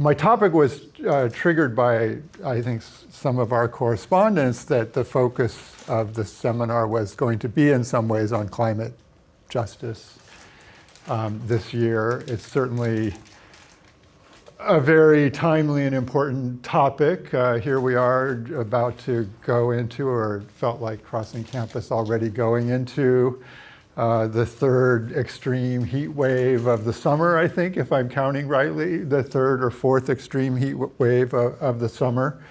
my topic was triggered by, I think, some of our correspondence that the focus of the seminar was going to be in some ways on climate justice this year. It's certainly a very timely and important topic. Here we are about to go into, or felt like crossing campus already going into, the third extreme heat wave of the summer, I think, if I'm counting rightly, the third or fourth extreme heat wave of the summer.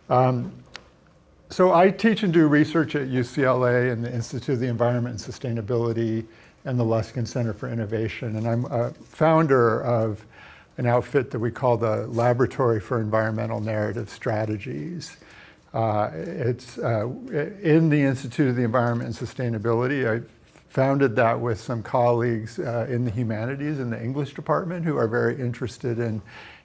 So I teach and do research at UCLA in the Institute of the Environment and Sustainability and the Luskin Center for Innovation. And I'm a founder of an outfit that we call the Laboratory for Environmental Narrative Strategies. It's in the Institute of the Environment and Sustainability. I founded that with some colleagues in the humanities in the English department who are very interested in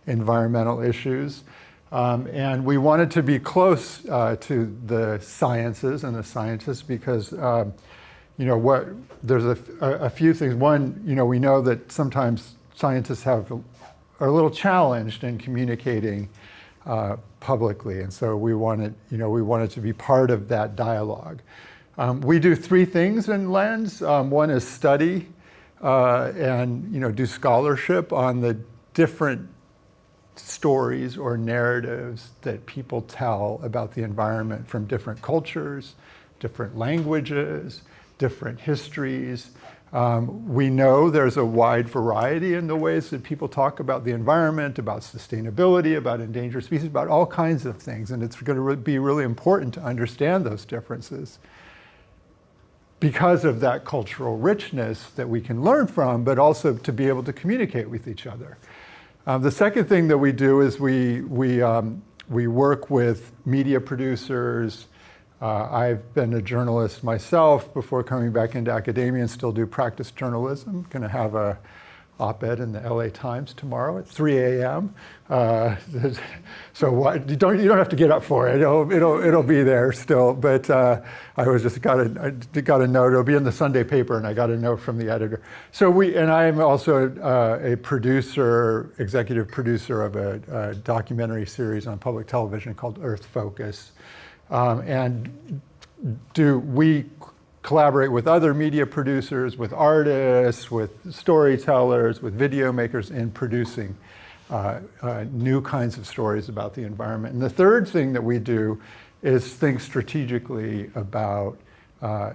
environmental issues. And we wanted to be close to the sciences and the scientists because there's a few things. One, we know that sometimes scientists are a little challenged in communicating publicly, and so we wanted to be part of that dialogue. We do three things in Lens. One is study and do scholarship on the different stories or narratives that people tell about the environment from different cultures, different languages, different histories. We know there's a wide variety in the ways that people talk about the environment, about sustainability, about endangered species, about all kinds of things. And it's going to be really important to understand those differences because of that cultural richness that we can learn from, but also to be able to communicate with each other. The second thing that we do is we work with media producers. I've been a journalist myself before coming back into academia and still do practice journalism. Going to have a op-ed in the LA Times tomorrow at 3 a.m. So you don't have to get up for it. It'll be there still. But I got a note. It'll be in the Sunday paper, and I got a note from the editor. And I am also a producer, executive producer of a documentary series on public television called Earth Focus. And we collaborate with other media producers, with artists, with storytellers, with video makers in producing new kinds of stories about the environment. And the third thing that we do is think strategically about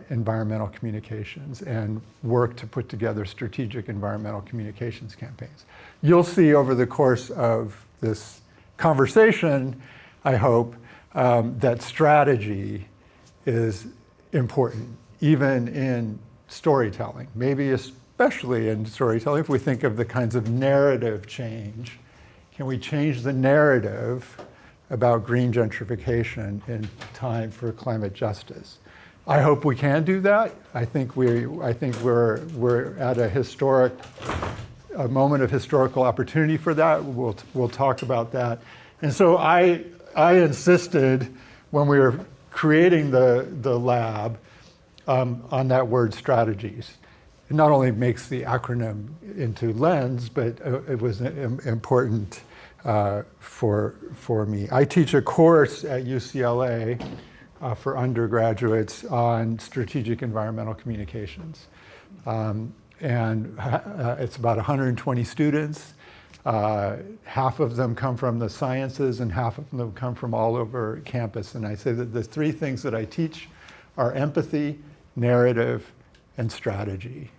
environmental communications and work to put together strategic environmental communications campaigns. You'll see over the course of this conversation, I hope, that strategy is important, even in storytelling, maybe especially in storytelling. If we think of the kinds of narrative change, can we change the narrative about green gentrification in time for climate justice? I hope we can do that. I think we're at a moment of historical opportunity for that. We'll talk about that. And so I insisted when we were creating the lab on that word strategies. It not only makes the acronym into Lens, but it was important for me. I teach a course at UCLA for undergraduates on strategic environmental communications. And it's about 120 students. Half of them come from the sciences and half of them come from all over campus. And I say that the three things that I teach are empathy, narrative, and strategy.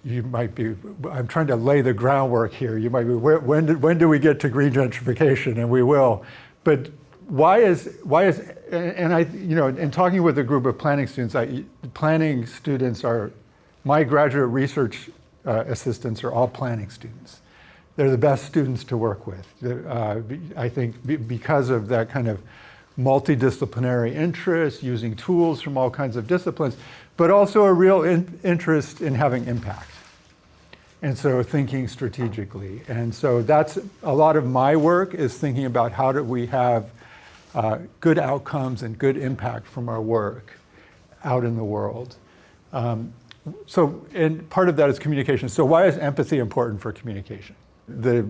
You might be, I'm trying to lay the groundwork here. You might be, when do we get to green gentrification? And we will. But why is, and I, in talking with a group of planning students, my graduate research assistants are all planning students. They're the best students to work with. I think because of that kind of multidisciplinary interest, using tools from all kinds of disciplines, but also a real interest in having impact. And so thinking strategically. And so that's a lot of my work, is thinking about how do we have good outcomes and good impact from our work out in the world. And part of that is communication. So why is empathy important for communication? The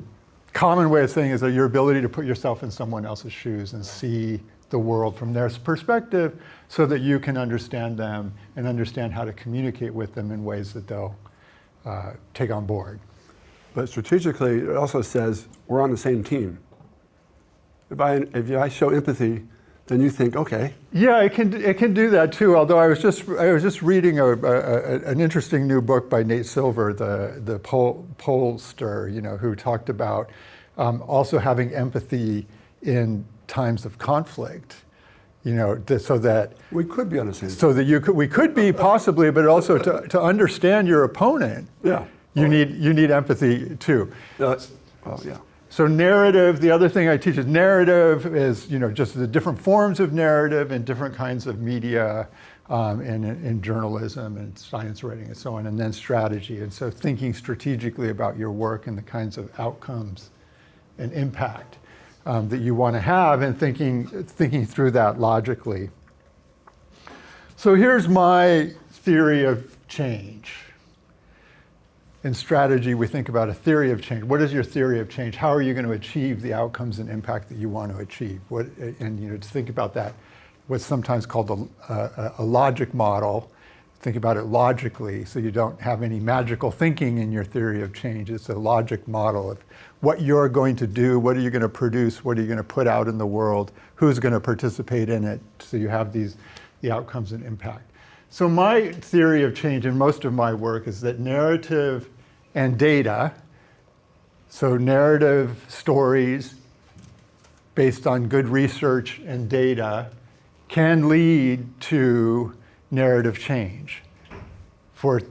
common way of saying is that your ability to put yourself in someone else's shoes and see the world from their perspective so that you can understand them and understand how to communicate with them in ways that they'll take on board. But strategically, it also says we're on the same team. If I show empathy, then you think, okay. Yeah, it can do that too. Although I was just reading an interesting new book by Nate Silver, the pollster, who talked about also having empathy in times of conflict. So that we could be on the same. So that we could be possibly, but also to understand your opponent. Yeah. You need empathy too. Well, yeah. So narrative, the other thing I teach is narrative is, just the different forms of narrative in different kinds of media and in journalism and science writing and so on, and then strategy. And so thinking strategically about your work and the kinds of outcomes and impact that you want to have and thinking through that logically. So here's my theory of change. In strategy, we think about a theory of change. What is your theory of change? How are you going to achieve the outcomes and impact that you want to achieve? To think about that, what's sometimes called a logic model. Think about it logically, so you don't have any magical thinking in your theory of change. It's a logic model of what you're going to do, what are you going to produce, what are you going to put out in the world, who's going to participate in it, so you have the outcomes and impact. So my theory of change in most of my work is that narrative and data, so narrative stories based on good research and data, can lead to narrative change for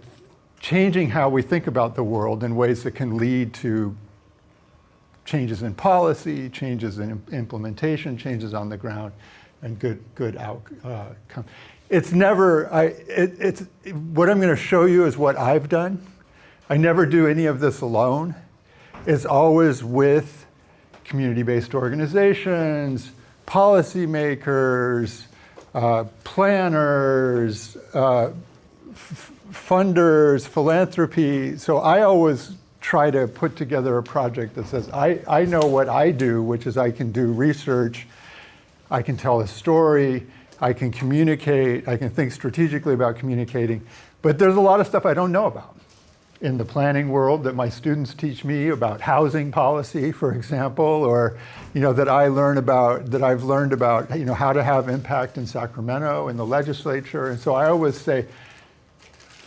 changing how we think about the world in ways that can lead to changes in policy, changes in implementation, changes on the ground, and good outcome. It's never, what I'm going to show you is what I've done. I never do any of this alone. It's always with community-based organizations, policymakers, planners, funders, philanthropy. So I always try to put together a project that says, I know what I do, which is I can do research, I can tell a story, I can communicate, I can think strategically about communicating, but there's a lot of stuff I don't know about in the planning world that my students teach me about housing policy, for example, or that I've learned about how to have impact in Sacramento in the legislature. And so I always say,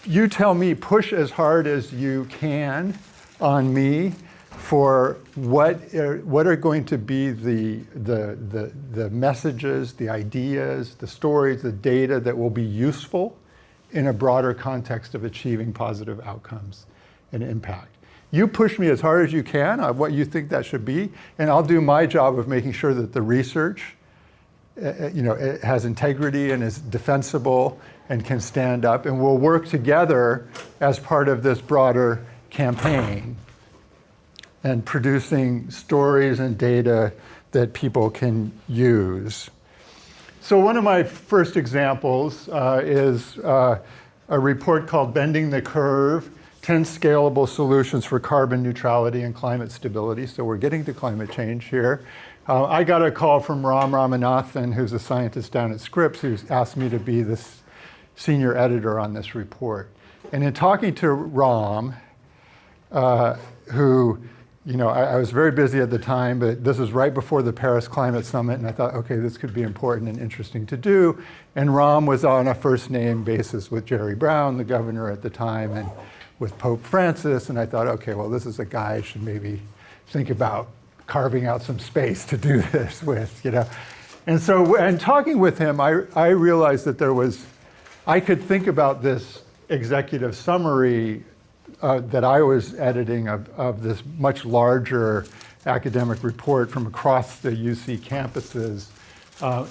you tell me, push as hard as you can on me for what are going to be the messages, the ideas, the stories, the data that will be useful in a broader context of achieving positive outcomes and impact. You push me as hard as you can on what you think that should be, and I'll do my job of making sure that the research it has integrity and is defensible and can stand up, and we'll work together as part of this broader campaign and producing stories and data that people can use. So one of my first examples is a report called Bending the Curve, 10 Scalable Solutions for Carbon Neutrality and Climate Stability. So we're getting to climate change here. I got a call from Ram Ramanathan, who's a scientist down at Scripps, who's asked me to be the senior editor on this report. And in talking to Ram, who, I was very busy at the time, but this was right before the Paris Climate Summit, and I thought, okay, this could be important and interesting to do. And Ram was on a first name basis with Jerry Brown, the governor at the time, and with Pope Francis, and I thought, okay, well, this is a guy I should maybe think about carving out some space to do this with, And so, and talking with him, I realized that I could think about this executive summary that I was editing of this much larger academic report from across the UC campuses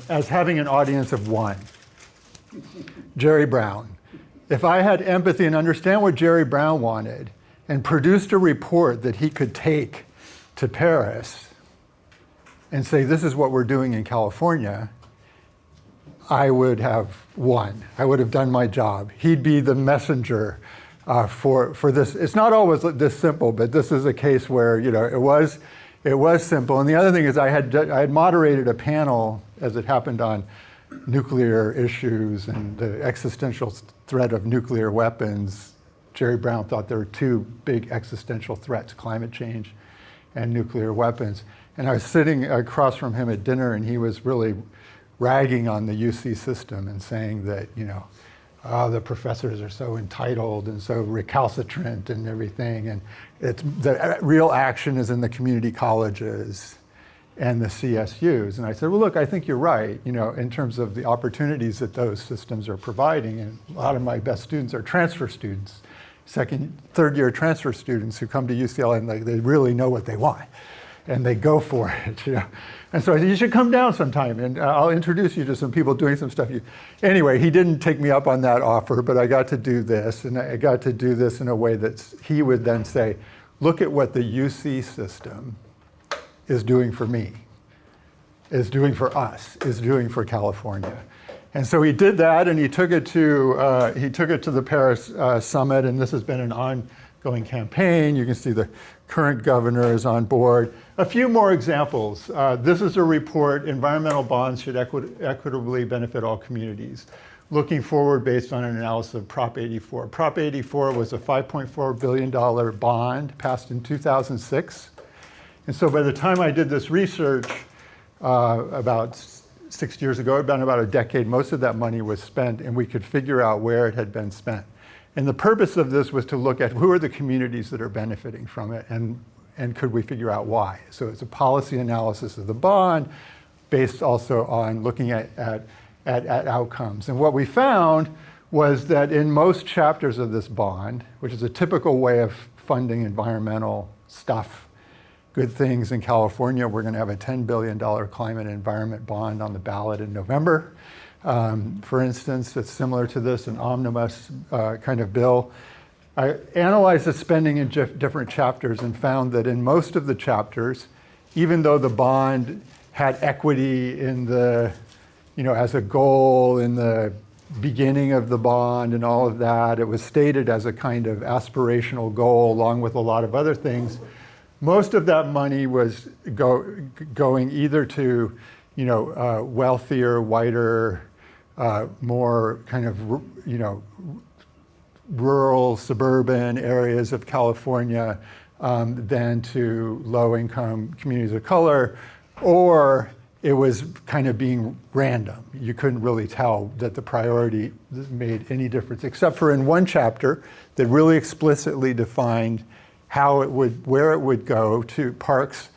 as having an audience of one, Jerry Brown. If I had empathy and understand what Jerry Brown wanted and produced a report that he could take to Paris and say, this is what we're doing in California, I would have won. I would have done my job. He'd be the messenger for this. It's not always this simple, but this is a case where it was simple. And the other thing is I had moderated a panel as it happened on nuclear issues and the existential threat of nuclear weapons. Jerry Brown thought there were two big existential threats: climate change and nuclear weapons. And I was sitting across from him at dinner, and he was really ragging on the UC system and saying that, the professors are so entitled and so recalcitrant and everything, and the real action is in the community colleges and the CSUs. And I said, well, look, I think you're right, in terms of the opportunities that those systems are providing. And a lot of my best students are transfer students, third year transfer students who come to UCLA and they really know what they want and they go for it. And so I said, you should come down sometime and I'll introduce you to some people doing some stuff. Anyway, he didn't take me up on that offer, but I got to do this, and I got to do this in a way that he would then say, look at what the UC system is doing for me, is doing for us, is doing for California. And so he did that, and he took it to the Paris summit, and this has been an ongoing campaign. You can see the current governor is on board. A few more examples. This is a report, Environmental Bonds Should Equitably Benefit All Communities, looking forward based on an analysis of Prop 84. Prop 84 was a $5.4 billion bond passed in 2006. And so by the time I did this research about 6 years ago, it'd been about a decade, most of that money was spent, and we could figure out where it had been spent. And the purpose of this was to look at who are the communities that are benefiting from it, and could we figure out why. So it's a policy analysis of the bond based also on looking at outcomes. And what we found was that in most chapters of this bond, which is a typical way of funding environmental stuff, good things in California, we're going to have a $10 billion climate and environment bond on the ballot in November. For instance, it's similar to this, an omnibus kind of bill. I analyzed the spending in different chapters and found that in most of the chapters, even though the bond had equity in the, as a goal in the beginning of the bond and all of that, it was stated as a kind of aspirational goal along with a lot of other things. Most of that money was going either to, wealthier, whiter, more kind of, rural, suburban areas of California than to low-income communities of color, or it was kind of being random. You couldn't really tell that the priority made any difference, except for in one chapter that really explicitly defined where it would go to parks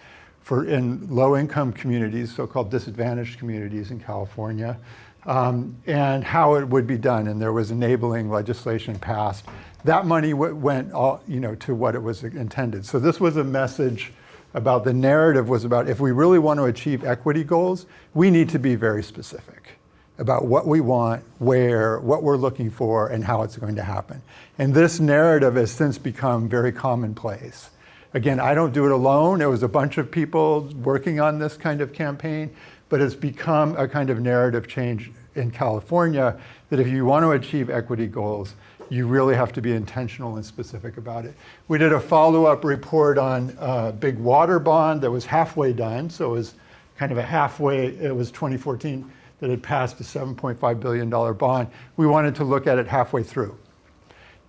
in low-income communities, so-called disadvantaged communities in California, and how it would be done. And there was enabling legislation passed. That money went all, to what it was intended. So this was a message about, the narrative was about, if we really want to achieve equity goals, we need to be very specific about what we want, where, what we're looking for, and how it's going to happen. And this narrative has since become very commonplace. Again, I don't do it alone. It was a bunch of people working on this kind of campaign, but it's become a kind of narrative change in California that if you want to achieve equity goals, you really have to be intentional and specific about it. We did a follow-up report on a big water bond that was halfway done. So it was kind of it was 2014 that had passed a $7.5 billion bond. We wanted to look at it halfway through.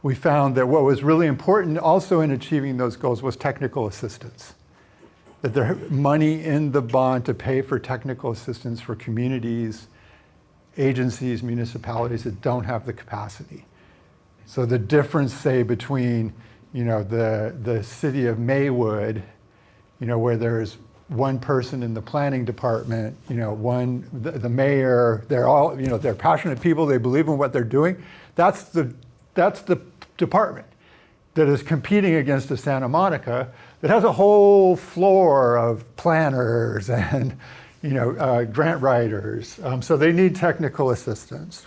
We found that what was really important also in achieving those goals was technical assistance. That there money in the bond to pay for technical assistance for communities, agencies, municipalities that don't have the capacity. So the difference, say, between the city of Maywood, where there's one person in the planning department, the mayor, they're all, they're passionate people, they believe in what they're doing. That's the department that is competing against the Santa Monica that has a whole floor of planners and grant writers. So they need technical assistance.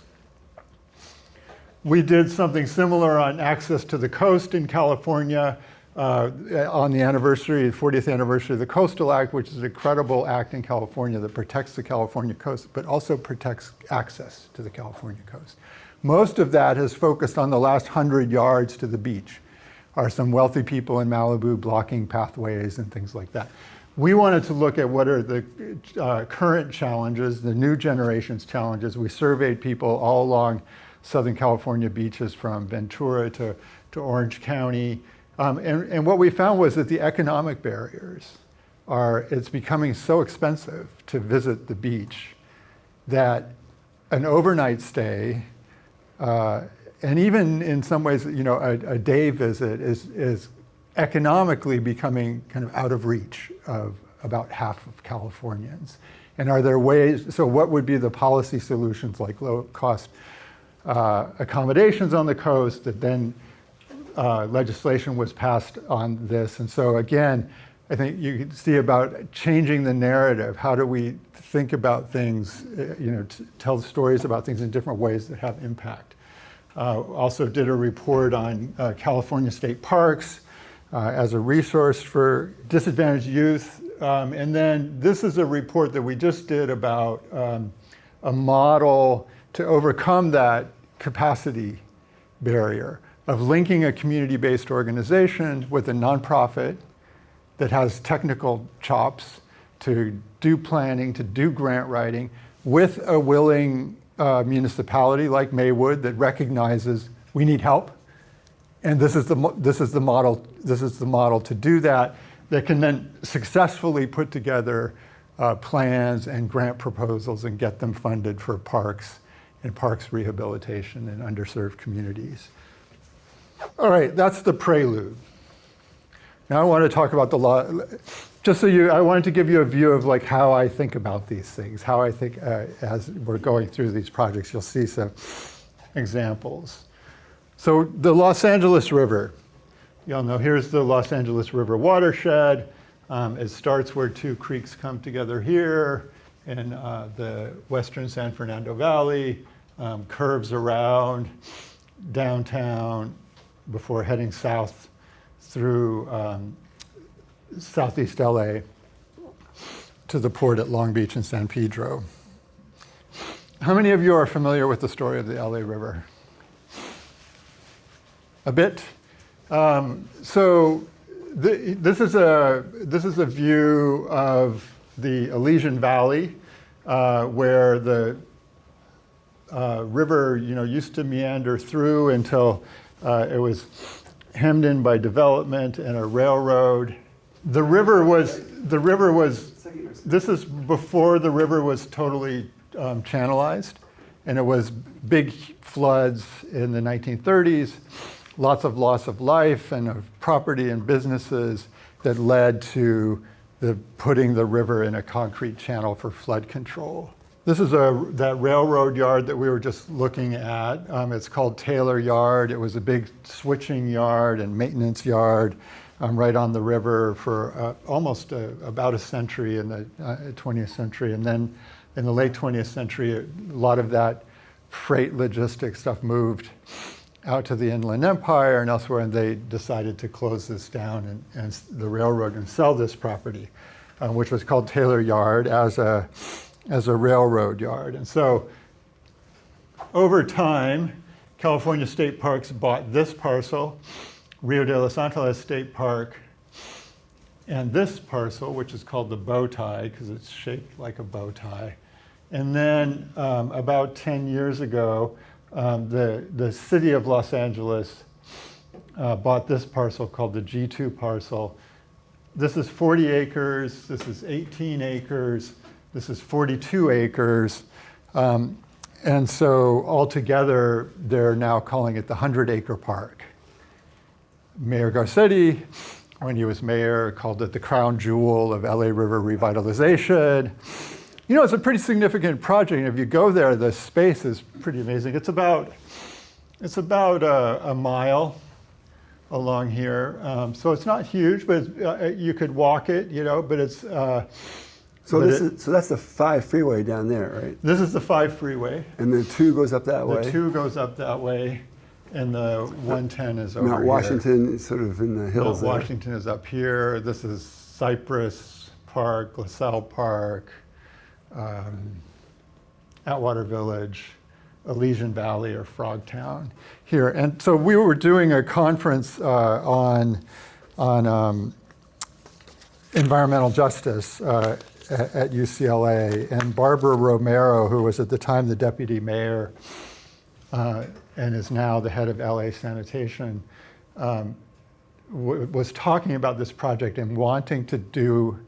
We did something similar on access to the coast in California on the 40th anniversary of the Coastal Act, which is an incredible act in California that protects the California coast, but also protects access to the California coast. Most of that has focused on the last 100 yards to the beach. Are some wealthy people in Malibu blocking pathways and things like that. We wanted to look at what are the current challenges, the new generation's challenges. We surveyed people all along Southern California beaches from Ventura to Orange County. And what we found was that the economic barriers it's becoming so expensive to visit the beach that an overnight stay, and even in some ways, a day visit is economically becoming kind of out of reach of about half of Californians. And are there ways, so what would be the policy solutions like low cost accommodations on the coast that then legislation was passed on this. And so again, I think you can see about changing the narrative. How do we think about things, tell stories about things in different ways that have impact. Also did a report on California state parks as a resource for disadvantaged youth. And then this is a report that we just did about a model to overcome that capacity barrier of linking a community-based organization with a nonprofit that has technical chops to do planning, to do grant writing, with a willing municipality like Maywood that recognizes we need help, and this is the model. This is the model to do that. That can then successfully put together plans and grant proposals and get them funded for parks and parks rehabilitation in underserved communities. All right, that's the prelude. Now I want to talk about the law. I wanted to give you a view of like how I think about these things, how I think as we're going through these projects. You'll see some examples. So the Los Angeles River. You all know here's the Los Angeles River watershed. It starts where two creeks come together here in the western San Fernando Valley, curves around downtown before heading south through southeast LA to the port at Long Beach and San Pedro. How many of you are familiar with the story of the LA River? A bit? This is a view of the Elysian Valley, where the river, used to meander through until it was hemmed in by development and a railroad. The river was. This is before the river was totally channelized, and it was big floods in the 1930s. Lots of loss of life and of property and businesses that led to putting the river in a concrete channel for flood control. This is that railroad yard that we were just looking at. It's called Taylor Yard. It was a big switching yard and maintenance yard right on the river for almost about a century in the 20th century. And then in the late 20th century, a lot of that freight logistics stuff moved out to the Inland Empire and elsewhere, and they decided to close this down and the railroad and sell this property, which was called Taylor Yard as a railroad yard. And so over time, California State Parks bought this parcel, Rio de los Angeles State Park, and this parcel, which is called the bow tie because it's shaped like a bow tie. And then about 10 years ago, the city of Los Angeles bought this parcel called the G2 parcel. This is 40 acres, this is 18 acres, this is 42 acres. And so altogether, they're now calling it the 100-acre park. Mayor Garcetti, when he was mayor, called it the crown jewel of LA River revitalization. It's a pretty significant project. And if you go there, the space is pretty amazing. It's about a mile along here. So it's not huge, but you could walk it, but it's... So that's the 5 freeway down there, right? This is the 5 freeway. And the 2 goes up that way? The 2 goes up that way, and the 110 is over Mount here. Washington is sort of in the hills Mount Washington is up here. This is Cypress Park, LaSalle Park, Atwater Village, Elysian Valley or Frogtown here. And so we were doing a conference on environmental justice at UCLA, and Barbara Romero, who was at the time the deputy mayor and is now the head of LA Sanitation, was talking about this project and wanting to do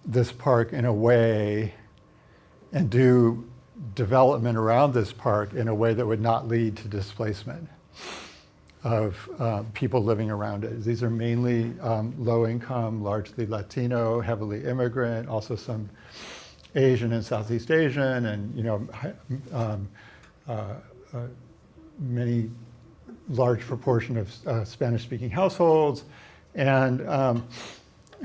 this park in a way and do development around this park in a way that would not lead to displacement of people living around it. These are mainly low income, largely Latino, heavily immigrant, also some Asian and Southeast Asian, and many large proportion of Spanish-speaking households. And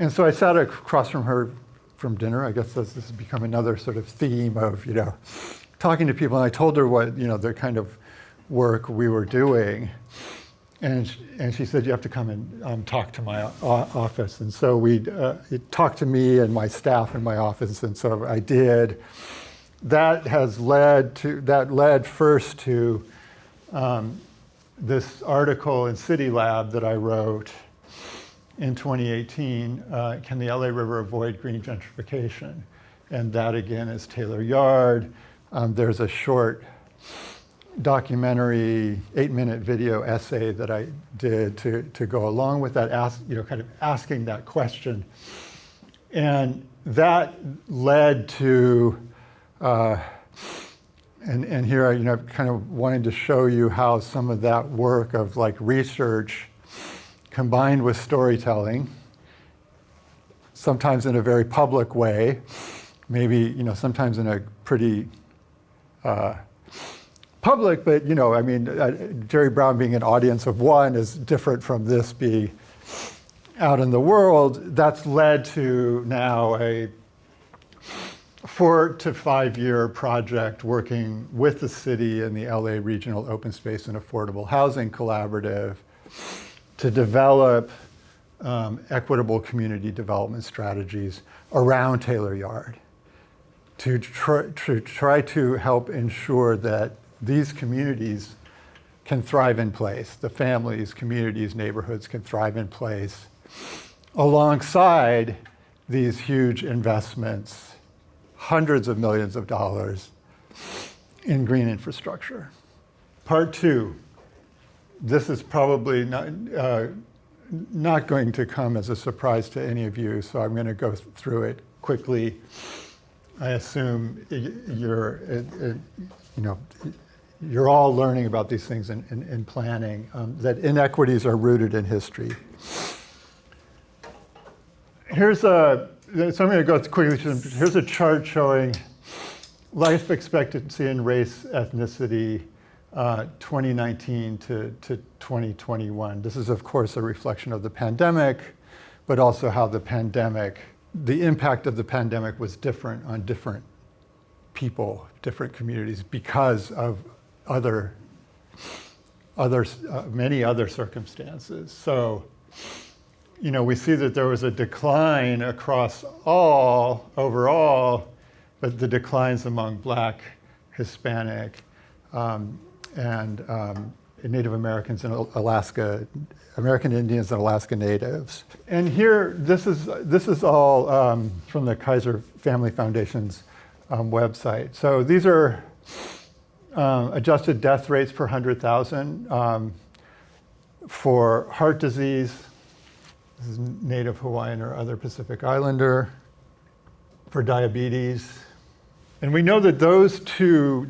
so I sat across from her from dinner. I guess this has become another sort of theme of, talking to people. And I told her what, the kind of work we were doing. And she said, you have to come and talk to my office. And so we talked to me and my staff in my office. And so I did. That led first to this article in City Lab that I wrote in 2018, Can the LA River Avoid Green Gentrification? And that again is Taylor Yard. There's a short documentary 8-minute video essay that I did to go along with that, kind of asking that question. And that led to, and here I kind of wanted to show you how some of that work of like research combined with storytelling, sometimes in a very public way, maybe sometimes in a pretty public, but Jerry Brown being an audience of one is different from this being out in the world. That's led to now a 4 to 5 year project working with the city and the LA Regional Open Space and Affordable Housing Collaborative to develop equitable community development strategies around Taylor Yard to try to help ensure that these communities can thrive in place. The families, communities, neighborhoods can thrive in place alongside these huge investments, hundreds of millions of dollars in green infrastructure. Part 2. This is probably not going to come as a surprise to any of you, so I'm going to go through it quickly. I assume you're all learning about these things in planning, that inequities are rooted in history. So I'm going to go quickly. Here's a chart showing life expectancy and race ethnicity 2019 to 2021. This is, of course, a reflection of the pandemic, but also how the impact of the pandemic was different on different people, different communities, because of many other circumstances. So, we see that there was a decline across overall, but the declines among Black, Hispanic, and Native Americans in Alaska, American Indians and Alaska Natives. And here, this is all from the Kaiser Family Foundation's website. So these are adjusted death rates per 100,000 for heart disease. This is Native Hawaiian or other Pacific Islander. For diabetes. And we know that those two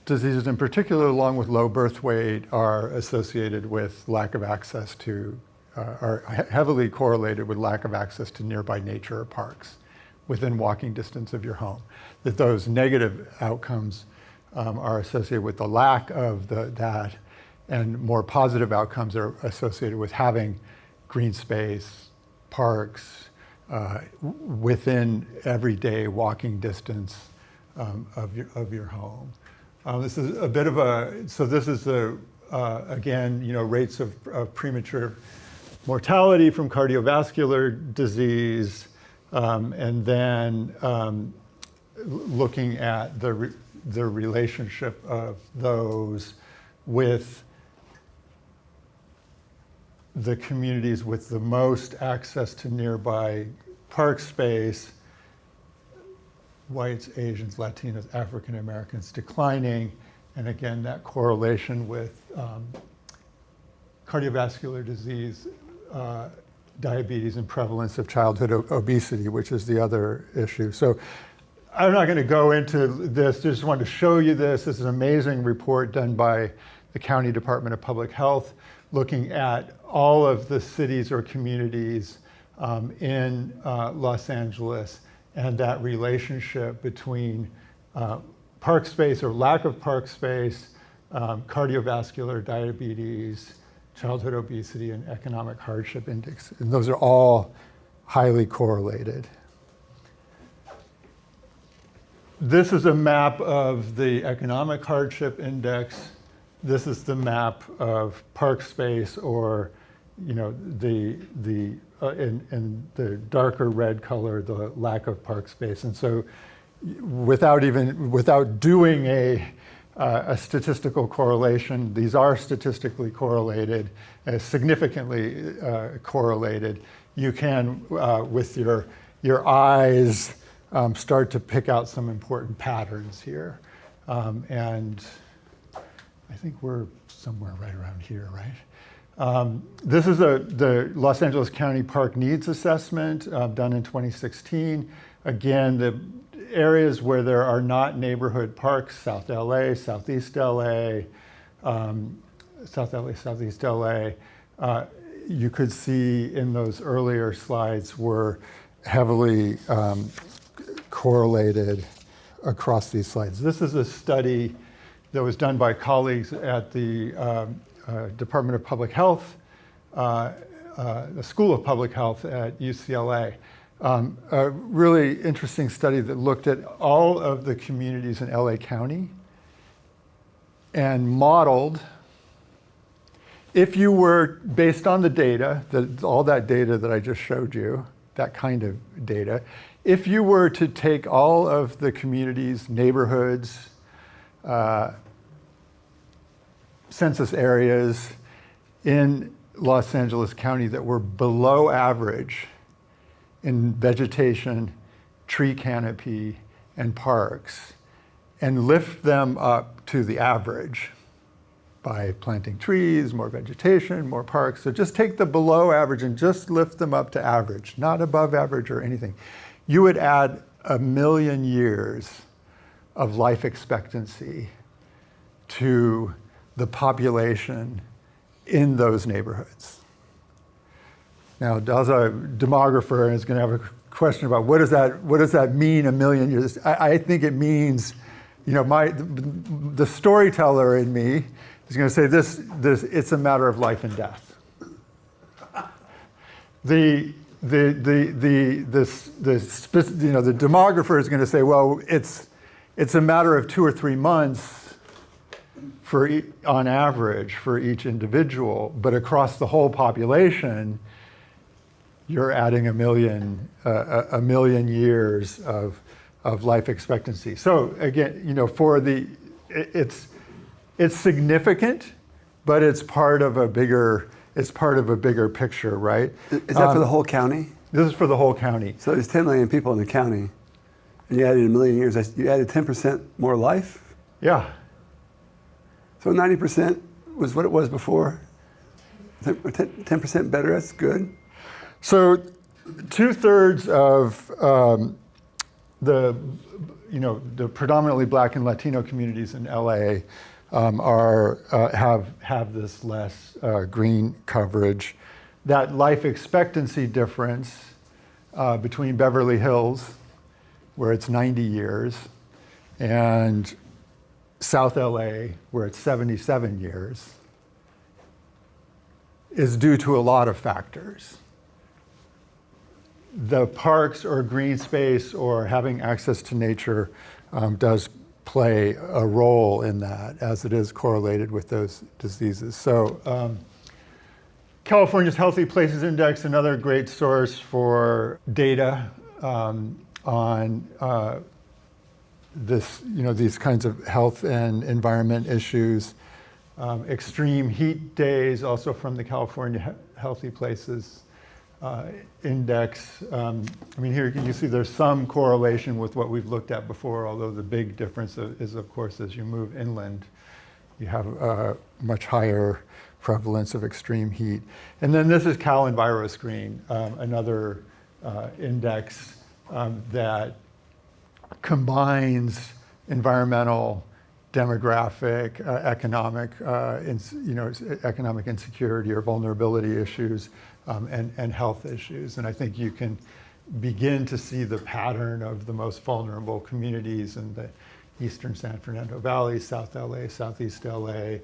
diseases in particular, along with low birth weight, are associated with lack of access to, are heavily correlated with lack of access to nearby nature or parks within walking distance of your home. That those negative outcomes are associated with the lack of that, and more positive outcomes are associated with having green space, parks, within everyday walking distance of your home. This is a bit of this is again, rates of premature mortality from cardiovascular disease, and then looking at the the relationship of those with the communities with the most access to nearby park space, whites, Asians, Latinos, African Americans declining, and again, that correlation with cardiovascular disease, diabetes, and prevalence of childhood obesity, which is the other issue. So I'm not going to go into this, just wanted to show you this. This is an amazing report done by the County Department of Public Health, looking at all of the cities or communities in Los Angeles and that relationship between park space or lack of park space, cardiovascular diabetes, childhood obesity, and economic hardship index. And those are all highly correlated. This is a map of the economic hardship index. This is the map of park space, or in the darker red color, the lack of park space. And so without doing a statistical correlation, these are statistically correlated, significantly correlated. You can, with your eyes, start to pick out some important patterns here. And I think we're somewhere right around here, right? This is the Los Angeles County Park Needs Assessment done in 2016. Again, the areas where there are not neighborhood parks, South LA, Southeast LA, Southeast LA, you could see in those earlier slides were heavily correlated across these slides. This is a study that was done by colleagues at the Department of Public Health, the School of Public Health at UCLA. A really interesting study that looked at all of the communities in LA County and modeled, if you were, based on the data, all that data that I just showed you, that kind of data, if you were to take all of the communities, neighborhoods, census areas in Los Angeles County that were below average in vegetation, tree canopy, and parks, and lift them up to the average by planting trees, more vegetation, more parks. So just take the below average and just lift them up to average, not above average or anything. You would add 1 million years of life expectancy to the population in those neighborhoods. Now, Dal's a demographer and is going to have a question about what does that mean, 1 million years? I think it means, the storyteller in me is going to say this it's a matter of life and death. The demographer is going to say, well, it's a matter of 2 or 3 months on average for each individual, but across the whole population, you're adding 1 million years of life expectancy. So again, it's significant, but it's part of a bigger picture, right? Is that for the whole county? This is for the whole county. So there's 10 million people in the county, and you added 1 million years. You added 10% more life? Yeah. So 90% was what it was before? 10% better, that's good. So 2/3 of the predominantly Black and Latino communities in LA have this less green coverage. That life expectancy difference between Beverly Hills, where it's 90 years, and South LA, where it's 77 years, is due to a lot of factors. The parks or green space or having access to nature does play a role in that, as it is correlated with those diseases. So California's Healthy Places Index, another great source for data on these kinds of health and environment issues. Extreme heat days, also from the California Healthy Places Index. I mean, here you see there's some correlation with what we've looked at before, although the big difference is, of course, as you move inland, you have a much higher prevalence of extreme heat. And then this is CalEnviroscreen, another index that combines environmental, demographic, economic insecurity or vulnerability issues, and health issues. And I think you can begin to see the pattern of the most vulnerable communities in the eastern San Fernando Valley, South LA, Southeast LA,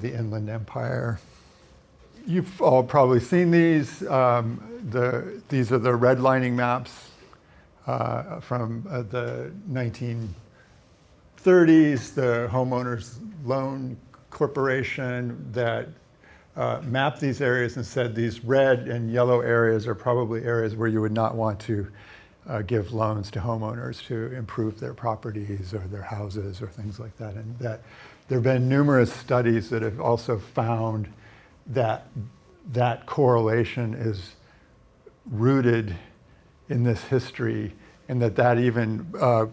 the Inland Empire. You've all probably seen these. These are the redlining maps from the 1930s, the Homeowners Loan Corporation that mapped these areas and said these red and yellow areas are probably areas where you would not want to give loans to homeowners to improve their properties or their houses or things like that. And that there have been numerous studies that have also found that that correlation is rooted in this history, and that even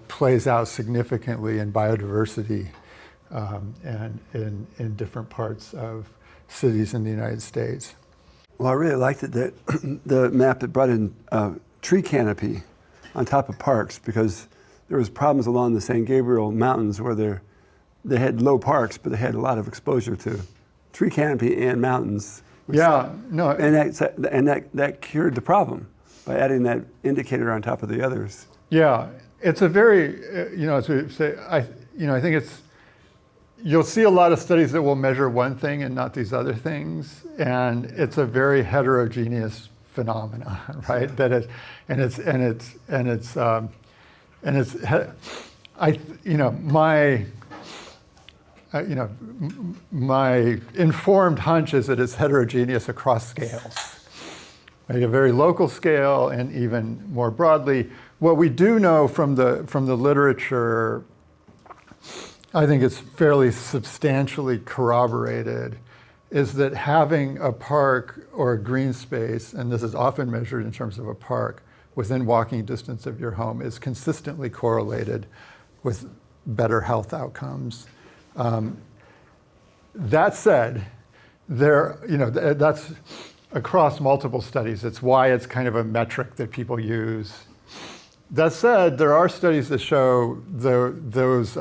plays out significantly in biodiversity and in different parts of cities in the United States. Well, I really liked it that the map that brought in tree canopy on top of parks, because there was problems along the San Gabriel Mountains where they had low parks, but they had a lot of exposure to tree canopy and mountains. Yeah, no. And that cured the problem by adding that indicator on top of the others. Yeah, it's a very, as we say, I think it's, you'll see a lot of studies that will measure one thing and not these other things, and it's a very heterogeneous phenomena, right? That is, my informed hunch is that it's heterogeneous across scales. Like a very local scale and even more broadly. What we do know from the literature, I think it's fairly substantially corroborated, is that having a park or a green space, and this is often measured in terms of a park, within walking distance of your home is consistently correlated with better health outcomes. That said, that's across multiple studies. It's why it's kind of a metric that people use. That said, there are studies that show those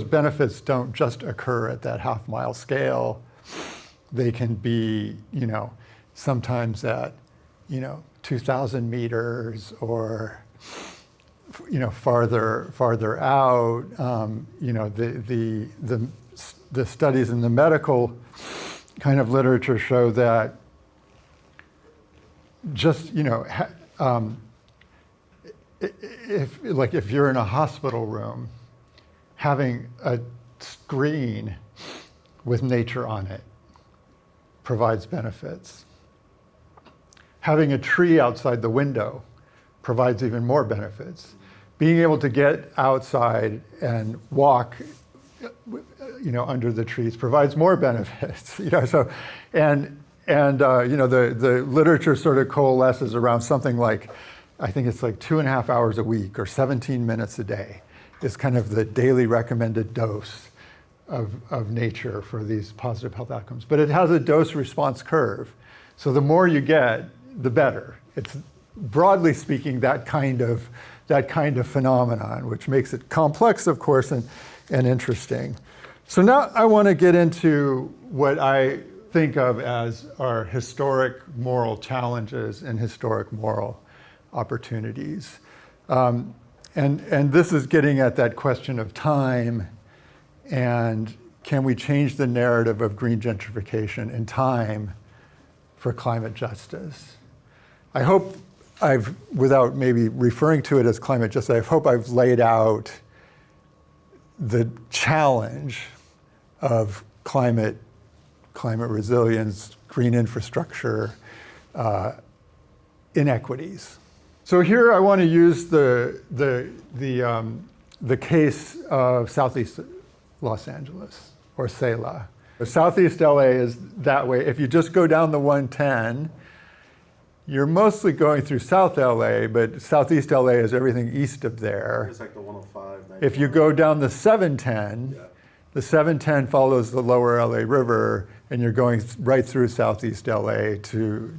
benefits don't just occur at that half-mile scale. They can be, sometimes at, 2,000 meters or, farther out. The studies in the medical kind of literature show that just, if you're in a hospital room, having a screen with nature on it provides benefits. Having a tree outside the window provides even more benefits. Being able to get outside and walk, under the trees provides more benefits. The literature sort of coalesces around something like, I think it's like 2.5 hours a week or 17 minutes a day is kind of the daily recommended dose of nature for these positive health outcomes. But it has a dose response curve. So the more you get, the better. It's broadly speaking that kind of phenomenon, which makes it complex, of course, and interesting. So now I want to get into what I think of as our historic moral challenges and historic moral opportunities. And this is getting at that question of time and can we change the narrative of green gentrification in time for climate justice? I hope without maybe referring to it as climate justice, I hope I've laid out the challenge of climate resilience, green infrastructure, inequities. So here I want to use the the case of Southeast Los Angeles, or SELA. Southeast LA is that way. If you just go down the 110, you're mostly going through South LA, but Southeast LA is everything east of there. It's like the 105. If you go down the 710, the 710 follows the lower LA River, and you're going right through Southeast LA to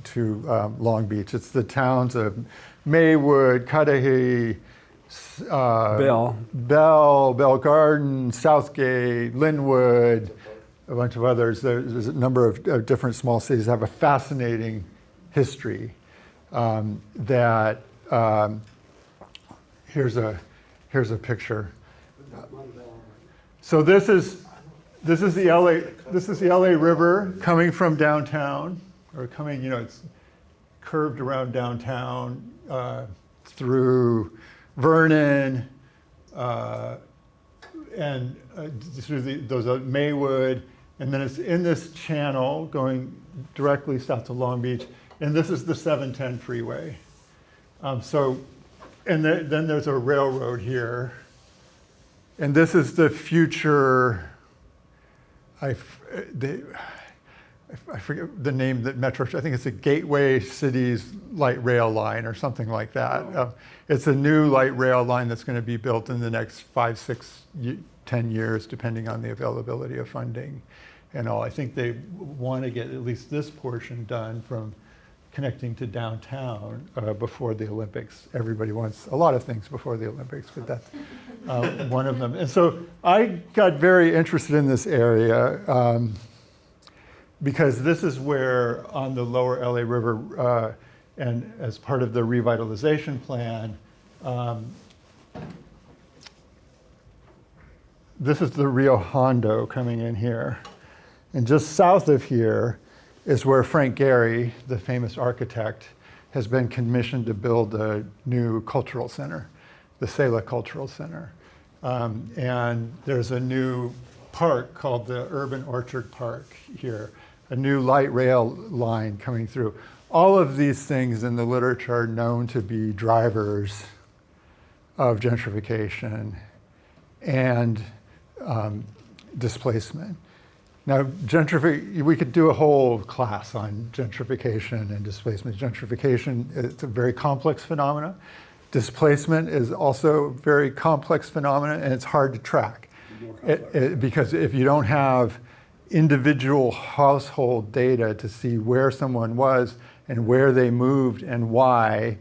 Long Beach. It's the towns of Maywood, Cudahy, Bell Garden, Southgate, Linwood, a bunch of others. There's a number of different small cities that have a fascinating history. Here's a picture. So this is the LA River coming from downtown, or coming, it's curved around downtown through Vernon and through those Maywood, and then it's in this channel going directly south to Long Beach, and this is the 710 freeway. Then there's a railroad here, and this is the future. I forget the name that Metro. I think it's a Gateway Cities light rail line or something like that. It's a new light rail line that's going to be built in the next 5, 6, 10 years, depending on the availability of funding and all. I think they want to get at least this portion done from connecting to downtown before the Olympics. Everybody wants a lot of things before the Olympics, but that's one of them. And so I got very interested in this area because this is where on the lower LA River and as part of the revitalization plan, this is the Rio Hondo coming in here. And just south of here is where Frank Gehry, the famous architect, has been commissioned to build a new cultural center, the SELA Cultural Center. And there's a new park called the Urban Orchard Park here, a new light rail line coming through. All of these things in the literature are known to be drivers of gentrification and displacement. Now, we could do a whole class on gentrification and displacement. Gentrification, it's a very complex phenomenon. Displacement is also a very complex phenomenon, and it's hard to track. Because if you don't have individual household data to see where someone was and where they moved and why,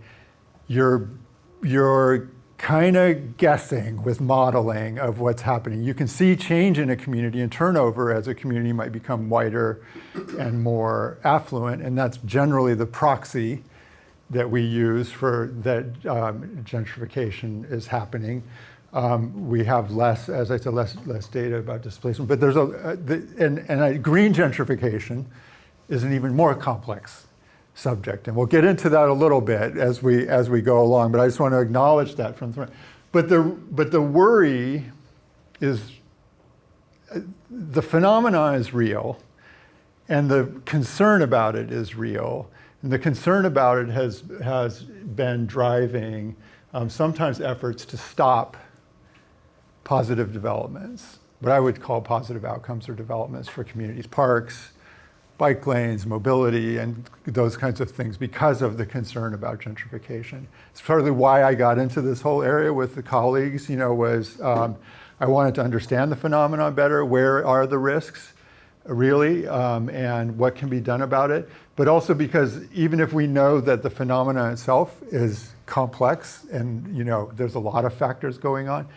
you're kind of guessing with modeling of what's happening. You can see change in a community and turnover as a community might become whiter and more affluent, and that's generally the proxy that we use for that gentrification is happening. We have less, as I said, less data about displacement, but there's green gentrification is an even more complex subject, and we'll get into that a little bit as we go along. But I just want to acknowledge that from the front. But the worry is the phenomena is real, and the concern about it is real, and the concern about it has been driving sometimes efforts to stop positive developments, what I would call positive outcomes or developments for communities, parks, bike lanes, mobility, and those kinds of things because of the concern about gentrification. It's partly why I got into this whole area with the colleagues, was I wanted to understand the phenomenon better, where are the risks really, and what can be done about it, but also because even if we know that the phenomenon itself is complex and there's a lot of factors going on,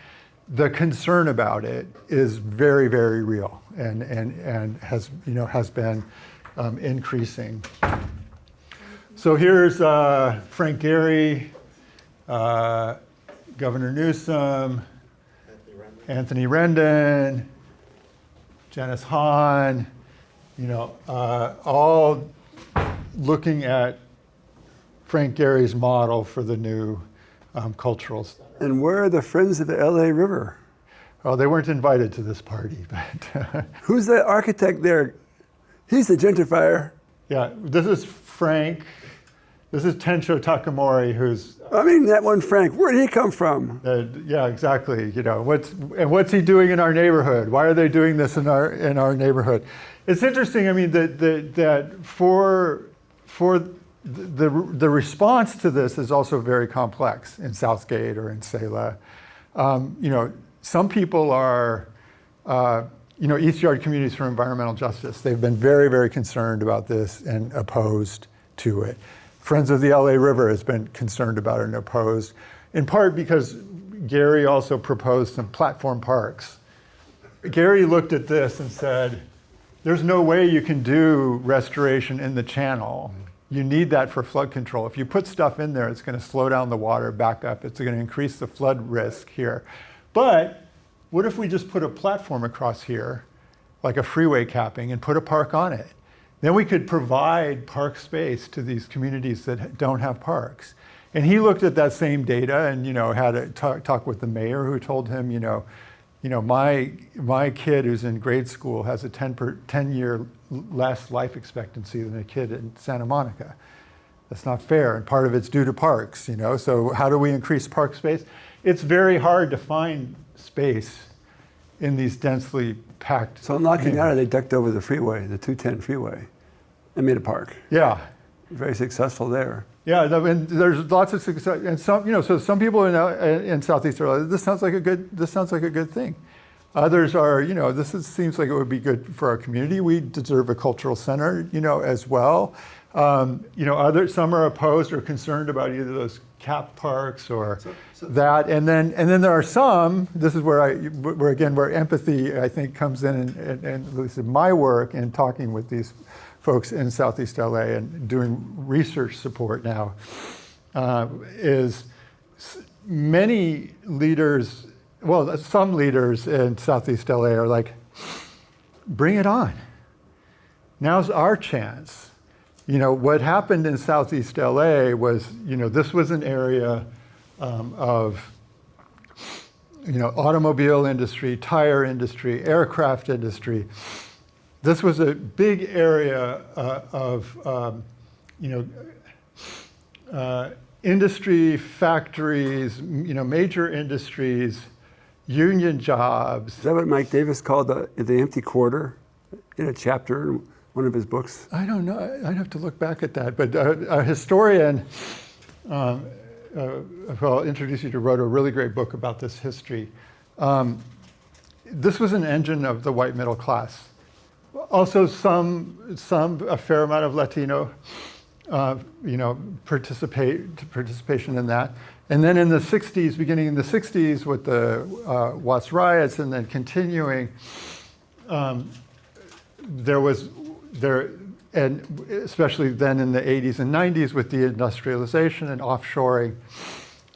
the concern about it is very, very real and has been increasing. So here's Frank Gehry, Governor Newsom, Anthony Rendon, Janice Hahn, all looking at Frank Gehry's model for the new cultural center. And where are the Friends of the LA River? Well, they weren't invited to this party, but who's the architect there? He's the gentrifier. Yeah, this is Frank This is Tensho Takamori, who's I mean, that one Frank, where did he come from? yeah, exactly. You know, what's he doing in our neighborhood? Why are they doing this in our neighborhood? It's interesting. I mean, that for the response to this is also very complex in Southgate or in Selah. You know, some people are, you know, East Yard Communities for Environmental Justice. They've been very, very concerned about this and opposed to it. Friends of the LA River has been concerned about it and opposed, in part because Gary also proposed some platform parks. Gary looked at this and said, there's no way you can do restoration in the channel. You need that for flood control. If you put stuff in there, it's going to slow down the water back up. It's going to increase the flood risk here. But what if we just put a platform across here, like a freeway capping, and put a park on it? Then we could provide park space to these communities that don't have parks. And he looked at that same data and, you know, had a talk with the mayor, who told him, you know, my kid who's in grade school has a 10-year less life expectancy than a kid in Santa Monica. That's not fair, and part of it's due to parks, you know. So how do we increase park space? It's very hard to find space in these densely packed. So in La Cañada, they ducked over the freeway, the 210 freeway, and made a park. Yeah. Very successful there. Yeah, I mean, there's lots of success, and some, you know, so some people in Southeast LA, this sounds like a good thing. Others are, you know, seems like it would be good for our community. We deserve a cultural center, you know, as well. You know, some are opposed or concerned about either those cap parks or that, and then there are some. This is where where empathy, I think, comes in, and at least in my work and talking with these folks in Southeast LA and doing research support now, is many leaders, well, some leaders in Southeast LA are like, bring it on. Now's our chance. You know, what happened in Southeast LA was, you know, this was an area of, you know, automobile industry, tire industry, aircraft industry. This was a big area of, you know, industry, factories, you know, major industries, union jobs. Is that what Mike Davis called the empty quarter in a chapter in one of his books? I don't know. I'd have to look back at that. But a historian, who I'll introduce you to, wrote a really great book about this history. This was an engine of the white middle class. Also, a fair amount of Latino, you know, participation in that. And then in the 60s, beginning in the 60s with the Watts riots, and then continuing, and especially then in the 80s and 90s with the industrialization and offshoring,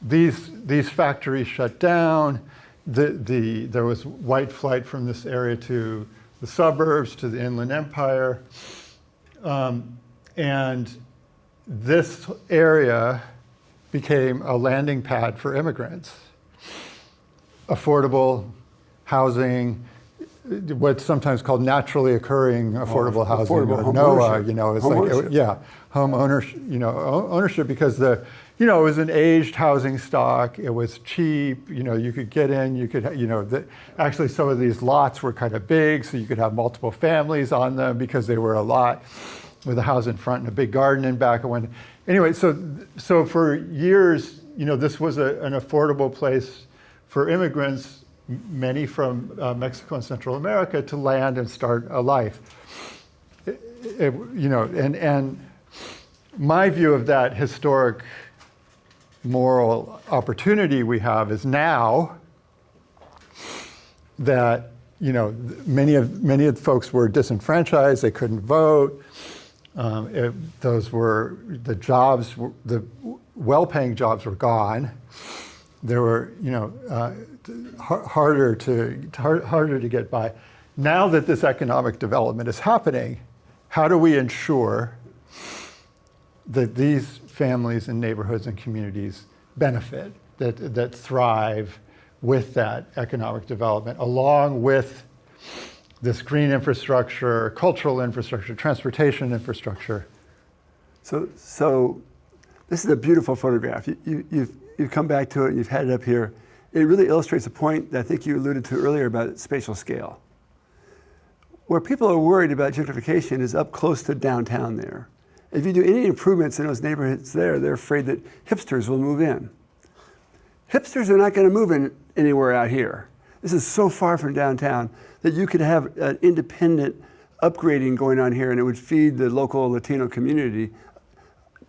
these factories shut down. There was white flight from this area to the suburbs, to the Inland Empire. And this area became a landing pad for immigrants. Affordable housing, what's sometimes called naturally occurring affordable housing, affordable or home NOAA, ownership. you know, it's Home like, ownership. home ownership, you know, ownership, because you know, it was an aged housing stock. It was cheap. You know, you could get in. You could, you know, actually some of these lots were kind of big, so you could have multiple families on them because they were a lot with a house in front and a big garden in back. Anyway, so for years, you know, this was an affordable place for immigrants, many from Mexico and Central America, to land and start a life. You know, and my view of that historic moral opportunity we have is now that, you know, many of the folks were disenfranchised, they couldn't vote. Those were the jobs, the well-paying jobs were gone. There were, you know, harder to get by. Now that this economic development is happening, how do we ensure that these families and neighborhoods and communities benefit, that thrive with that economic development, along with this green infrastructure, cultural infrastructure, transportation infrastructure? So This is a beautiful photograph. You've come back to it, you've had it up here. It really illustrates a point that I think you alluded to earlier about spatial scale. Where people are worried about gentrification is up close to downtown there. If you do any improvements in those neighborhoods there, they're afraid that hipsters will move in. Hipsters are not going to move in anywhere out here. This is so far from downtown that you could have an independent upgrading going on here and it would feed the local Latino community.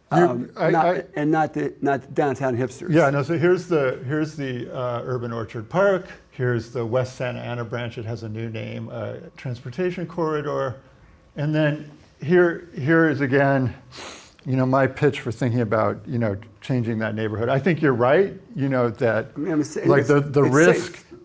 Not the downtown hipsters. Yeah, no, so here's the Urban Orchard Park. Here's the West Santa Ana branch. It has a new name, transportation corridor. And then here is again, my pitch for thinking about, changing that neighborhood. I think you're right, that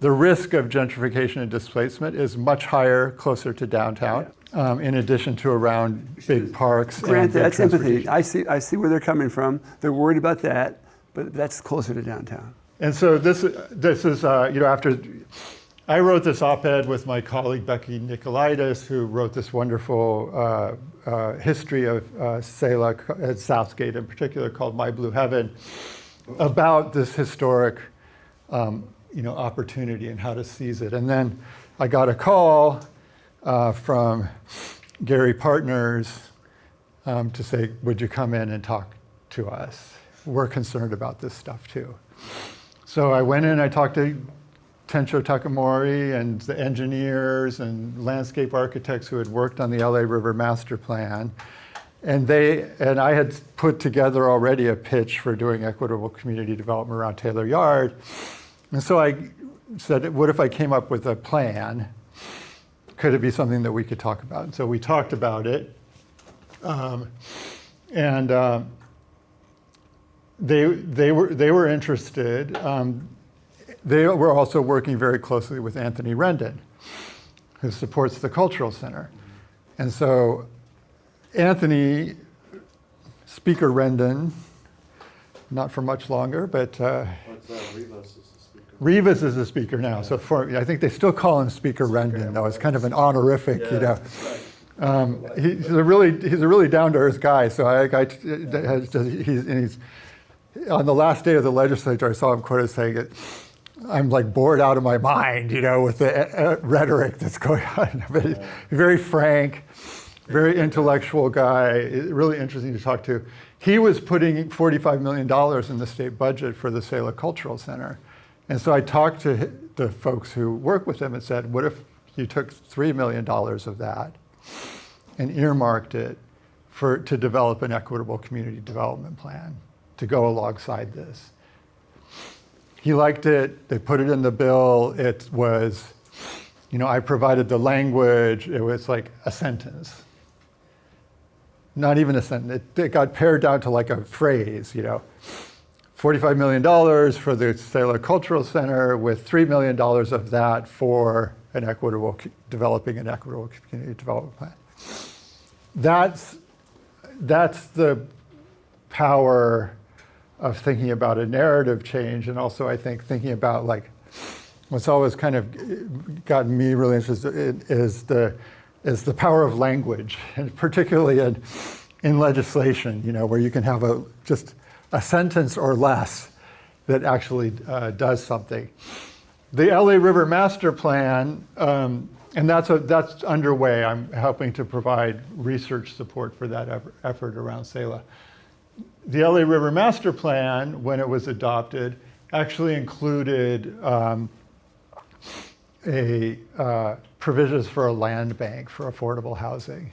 the risk of gentrification and displacement is much higher closer to downtown. In addition to around big parks. Grant, that's empathy. I see where they're coming from. They're worried about that, but that's closer to downtown. And so this is after I wrote this op-ed with my colleague Becky Nicolaitis, who wrote this wonderful history of Selah at Southgate in particular called My Blue Heaven, about this historic opportunity and how to seize it. And then I got a call from Gary Partners to say, would you come in and talk to us? We're concerned about this stuff too. So I went in, I talked to Tencho Takamori and the engineers and landscape architects who had worked on the LA River Master Plan. And I had put together already a pitch for doing equitable community development around Taylor Yard. And so I said, what if I came up with a plan? Could it be something that we could talk about? And so we talked about it. They were interested. They were also working very closely with Anthony Rendon, who supports the Cultural Center. And so Anthony, Speaker Rendon, not for much longer, but Rivas is the speaker now. Yeah. So I think they still call him Speaker Rendon, though. It's kind of an honorific, He's a really down-to-earth guy. So he's on the last day of the legislature, I saw him quoted saying, I'm like bored out of my mind, with the rhetoric that's going on. But he's very frank, very intellectual guy, really interesting to talk to. He was putting $45 million in the state budget for the Selah Cultural Center. And so I talked to the folks who work with him and said, what if you took $3 million of that and earmarked it to develop an equitable community development plan to go alongside this? He liked it. They put it in the bill. It was, I provided the language. It was like a sentence. Not even a sentence. It got pared down to like a phrase, $45 million for the Selah Cultural Center with $3 million of that for developing an equitable community development plan. That's the power of thinking about a narrative change, and also I think thinking about what's always kind of gotten me really interested is the power of language, and particularly in legislation, where you can have just a sentence or less that actually does something. The LA River Master Plan, and that's underway. I'm helping to provide research support for that effort around Selah. The LA River Master Plan, when it was adopted, actually included provisions for a land bank for affordable housing.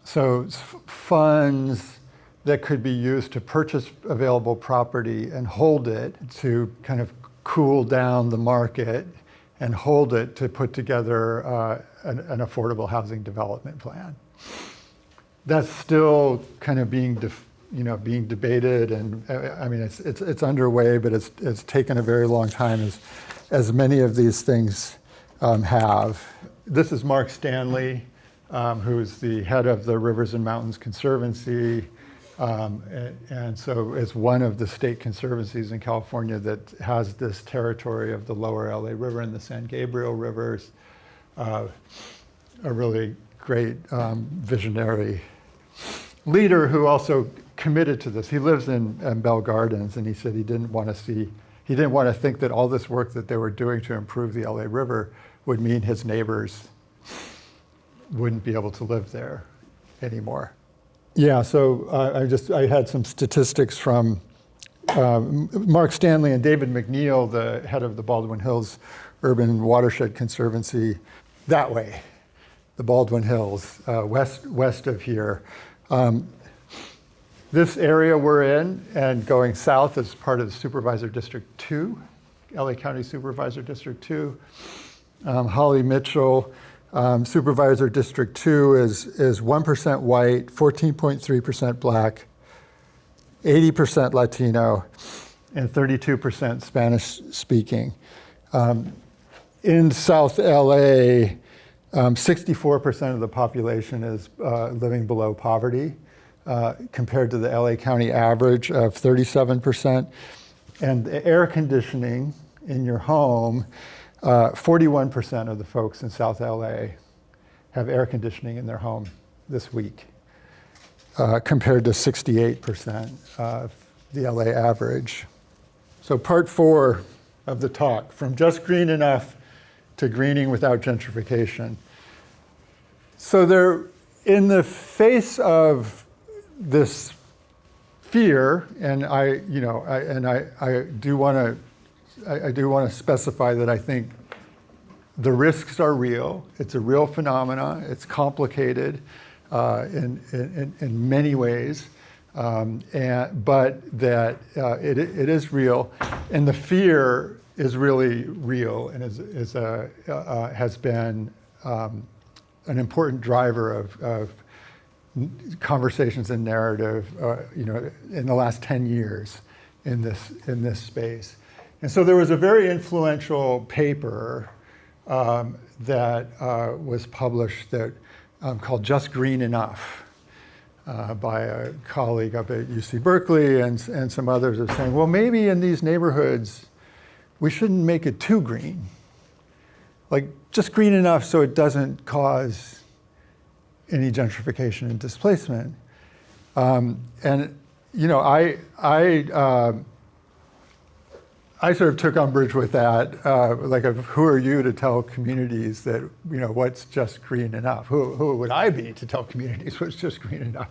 So funds that could be used to purchase available property and hold it to kind of cool down the market and hold it to put together an affordable housing development plan. That's still kind of being debated, and it's underway, but it's taken a very long time, as many of these things have. This is Mark Stanley, who's the head of the Rivers and Mountains Conservancy, and so it's one of the state conservancies in California that has this territory of the lower LA River and the San Gabriel Rivers. A really great visionary leader who also committed to this. He lives in Bell Gardens, and he said he didn't want to think that all this work that they were doing to improve the LA River would mean his neighbors wouldn't be able to live there anymore. Yeah, so I had some statistics from Mark Stanley and David McNeil, the head of the Baldwin Hills Urban Watershed Conservancy, that way, the Baldwin Hills, west of here. This area we're in and going south is part of the Supervisor District 2, LA County Supervisor District 2. Holly Mitchell, Supervisor District 2 is 1% white, 14.3% black, 80% Latino, and 32% Spanish speaking. In South LA, 64% of the population is living below poverty, compared to the LA County average of 37%. And the air conditioning in your home, 41% of the folks in South LA have air conditioning in their home this week, compared to 68% of the LA average. So part 4 of the talk, from just green enough to greening without gentrification. So there, in the face of this fear, and I do want to specify that I think the risks are real. It's a real phenomenon. It's complicated in many ways, but that it is real, and the fear is really real, and has been an important driver of conversations and narrative, in the last 10 years in this space. And so there was a very influential paper that was published that called "Just Green Enough" by a colleague up at UC Berkeley and some others, of saying, well, maybe in these neighborhoods we shouldn't make it too green, like just green enough so it doesn't cause any gentrification and displacement. And I sort of took umbrage with that, who are you to tell communities that, what's just green enough? Who would I be to tell communities what's just green enough?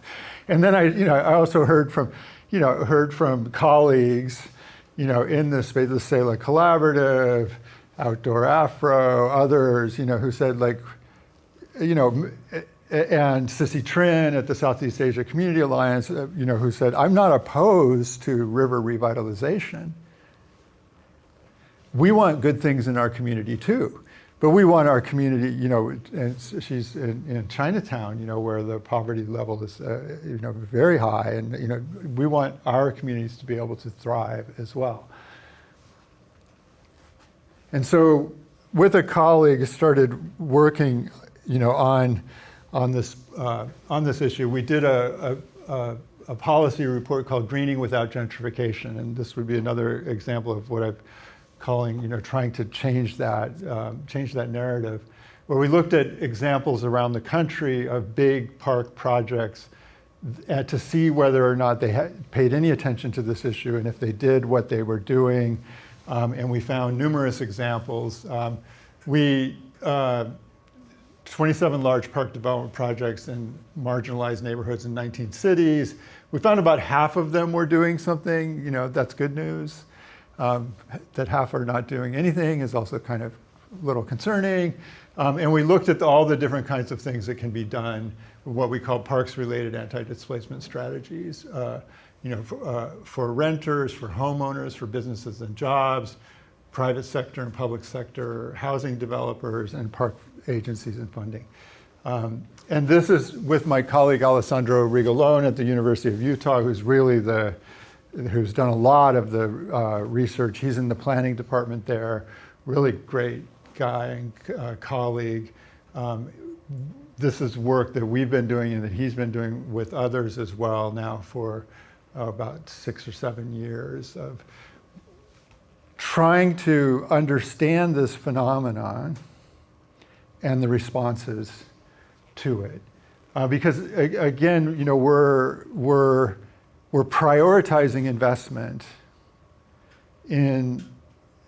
And then I also heard from colleagues, in this space, the Sela Collaborative, Outdoor Afro, others, who said and Sissy Trin at the Southeast Asia Community Alliance, who said, I'm not opposed to river revitalization. We want good things in our community too, but we want our community, and she's in Chinatown, where the poverty level is, very high, and we want our communities to be able to thrive as well. And so, with a colleague, started working, on this issue. We did a policy report called "Greening Without Gentrification," and this would be another example of what I'm calling, trying to change that narrative, where we looked at examples around the country of big park projects to see whether or not they had paid any attention to this issue, and if they did, what they were doing. And we found numerous examples. 27 large park development projects in marginalized neighborhoods in 19 cities. We found about half of them were doing something, that's good news. That half are not doing anything is also kind of a little concerning. And we looked at all the different kinds of things that can be done, what we call parks-related anti-displacement strategies, for renters, for homeowners, for businesses and jobs, private sector and public sector, housing developers, and park agencies and funding. And this is with my colleague Alessandro Rigolone at the University of Utah, who's really who's done a lot of the research. He's in the planning department there, really great guy and colleague. This is work that we've been doing and that he's been doing with others as well now for about 6 or 7 years of trying to understand this phenomenon and the responses to it. Because again, we're we're prioritizing investment in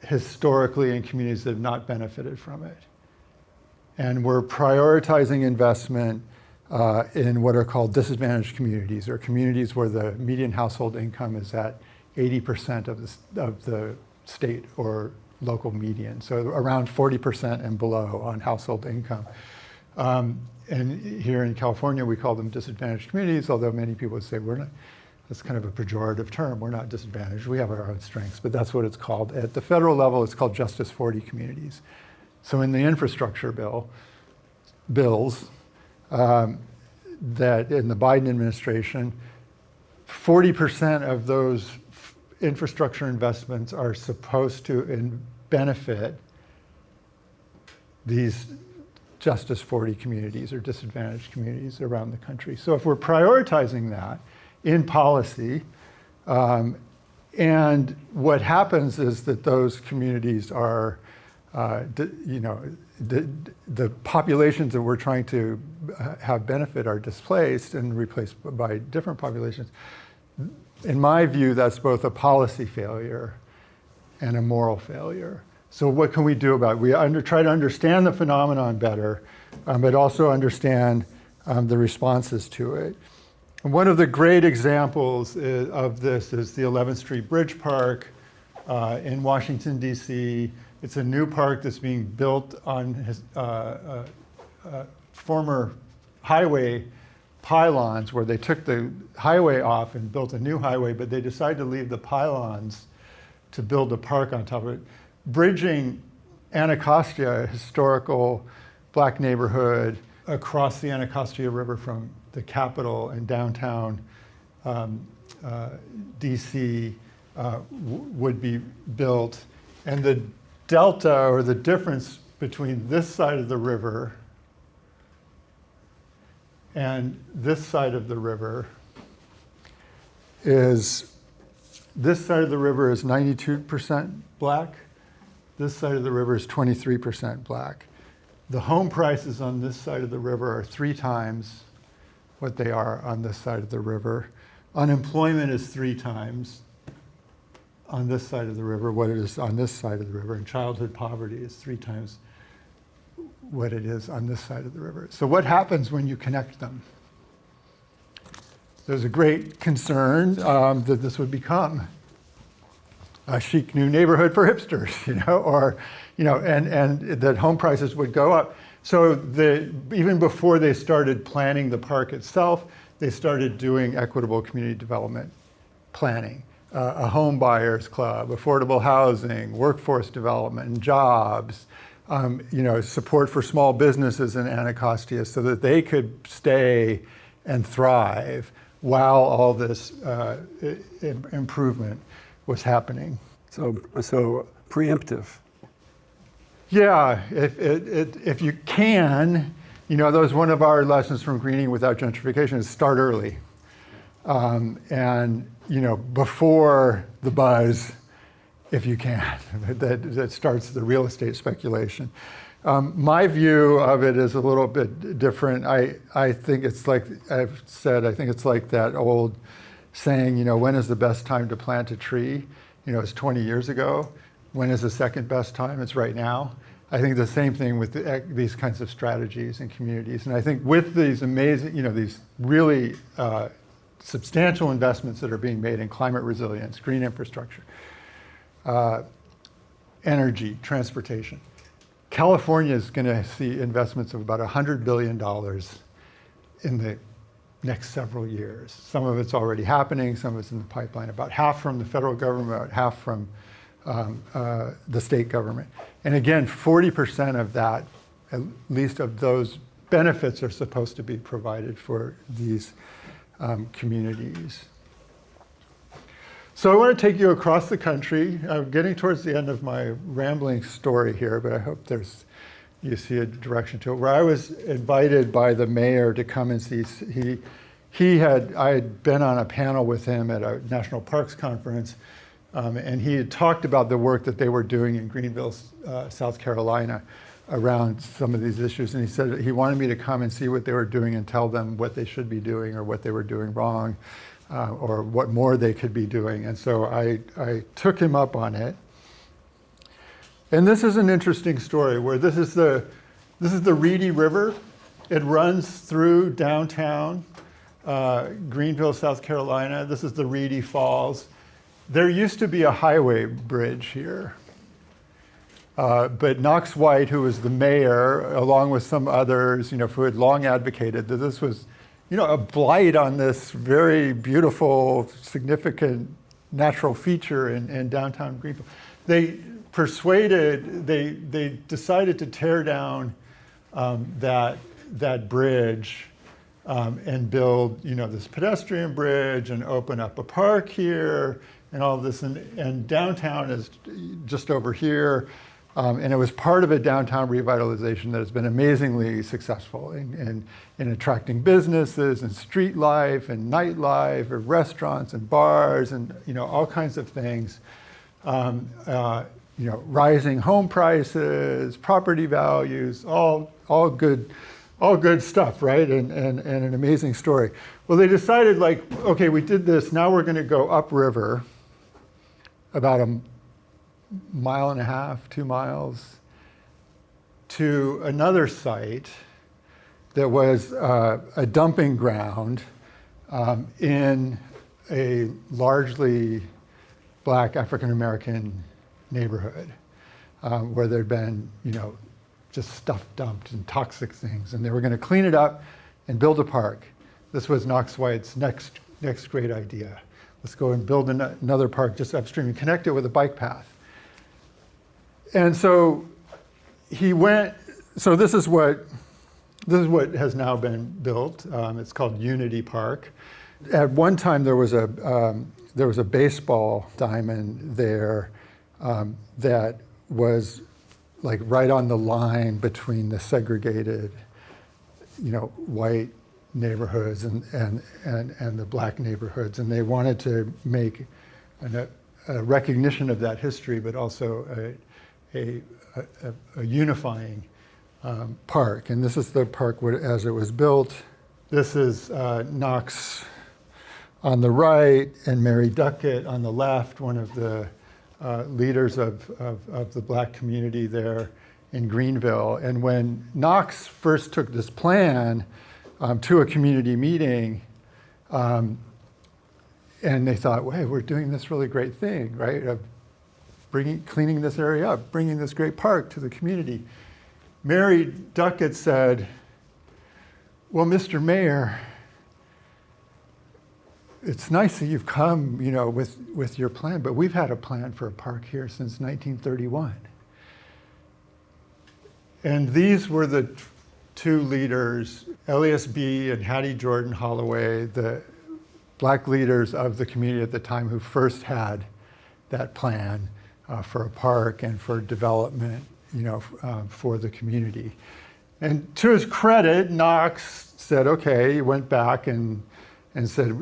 historically in communities that have not benefited from it. And we're prioritizing investment in what are called disadvantaged communities, or communities where the median household income is at 80% of the state or local median, so around 40% and below on household income. And here in California, we call them disadvantaged communities, although many people would say we're not. That's kind of a pejorative term. We're not disadvantaged. We have our own strengths, but that's what it's called. At the federal level, it's called Justice 40 communities. So in the infrastructure bills that in the Biden administration, 40% of those infrastructure investments are supposed to benefit these Justice 40 communities or disadvantaged communities around the country. So if we're prioritizing that in policy, and what happens is that those communities are, the populations that we're trying to have benefit are displaced and replaced by different populations. In my view, that's both a policy failure and a moral failure. So what can we do about it? We try to understand the phenomenon better, but also understand the responses to it. And one of the great examples of this is the 11th Street Bridge Park in Washington, D.C. It's a new park that's being built on former highway pylons, where they took the highway off and built a new highway, but they decided to leave the pylons to build a park on top of it, bridging Anacostia, a historical black neighborhood, across the Anacostia River from the capital and downtown DC would be built. And the delta, or the difference between this side of the river and this side of the river is, this side of the river is 92% black, this side of the river is 23% black. The home prices on this side of the river are 3 times what they are on this side of the river. Unemployment is 3 times on this side of the river what it is on this side of the river, and childhood poverty is 3 times what it is on this side of the river. So what happens when you connect them? There's a great concern that this would become a chic new neighborhood for hipsters, and that home prices would go up. So even before they started planning the park itself, they started doing equitable community development planning, a home buyers club, affordable housing, workforce development, jobs, support for small businesses in Anacostia so that they could stay and thrive while all this improvement was happening. So preemptive. Yeah, if you can, that was one of our lessons from Greening Without Gentrification, is start early. And before the buzz, if you can, that starts the real estate speculation. My view of it is a little bit different. I think it's like I've said, I think it's like that old saying, when is the best time to plant a tree? It's 20 years ago. When is the second best time? It's right now. I think the same thing with these kinds of strategies in communities. And I think with these amazing, these really substantial investments that are being made in climate resilience, green infrastructure, energy, transportation, California is going to see investments of about $100 billion in the next several years. Some of it's already happening, some of it's in the pipeline, about half from the federal government, about half from the state government. And again, 40% of that, at least of those benefits, are supposed to be provided for these communities. So I want to take you across the country. I'm getting towards the end of my rambling story here, but I hope you see a direction to it. Where I was invited by the mayor to come and see, I had been on a panel with him at a national parks conference, and he had talked about the work that they were doing in Greenville, South Carolina, around some of these issues. And he said he wanted me to come and see what they were doing and tell them what they should be doing or what they were doing wrong. or what more they could be doing. And so I took him up on it. And this is an interesting story where this is the Reedy River. It runs through downtown Greenville, South Carolina. This is the Reedy Falls. There used to be a highway bridge here. But Knox White, who was the mayor, along with some others, who had long advocated that this was, a blight on this very beautiful, significant natural feature in downtown Greenville. They decided to tear down that bridge and build, this pedestrian bridge and open up a park here and all of this. And downtown is just over here. And it was part of a downtown revitalization that has been amazingly successful in attracting businesses and street life and nightlife and restaurants and bars and all kinds of things. Rising home prices, property values, all good stuff, right? And an amazing story. Well, they decided okay, we did this, now we're gonna go upriver about a mile and a half, 2 miles, to another site that was a dumping ground in a largely Black African-American neighborhood where there'd been, just stuff dumped and toxic things. And they were going to clean it up and build a park. This was Knox White's next great idea. Let's go and build another park just upstream and connect it with a bike path. And so he went, so this is what has now been built. It's called Unity Park. At one time there was a baseball diamond there that was right on the line between the segregated, white neighborhoods and the Black neighborhoods, and they wanted to make a recognition of that history, but also a unifying park. And this is the park as it was built. This is Knox on the right and Mary Duckett on the left, one of the leaders of the Black community there in Greenville. And when Knox first took this plan to a community meeting, and they thought, hey, we're doing this really great thing, right? Of cleaning this area up, bringing this great park to the community. Mary Duckett said, well, Mr. Mayor, it's nice that you've come, with your plan, but we've had a plan for a park here since 1931. And these were the two leaders, Elias B. and Hattie Jordan Holloway, the Black leaders of the community at the time who first had that plan for a park and for development, for the community. And to his credit, Knox said, okay, he went back and said,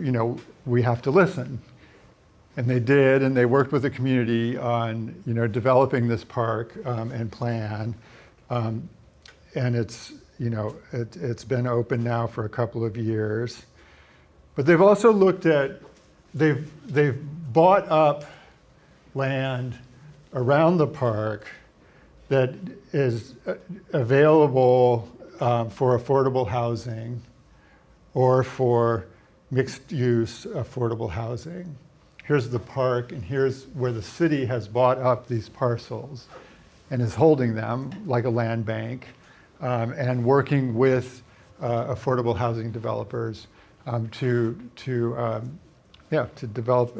we have to listen. And they did, and they worked with the community on, developing this park and plan. And it's, it's been open now for a couple of years. But they've also looked at, they've bought up land around the park that is available for affordable housing or for mixed-use affordable housing. Here's the park, and here's where the city has bought up these parcels and is holding them like a land bank and working with affordable housing developers to develop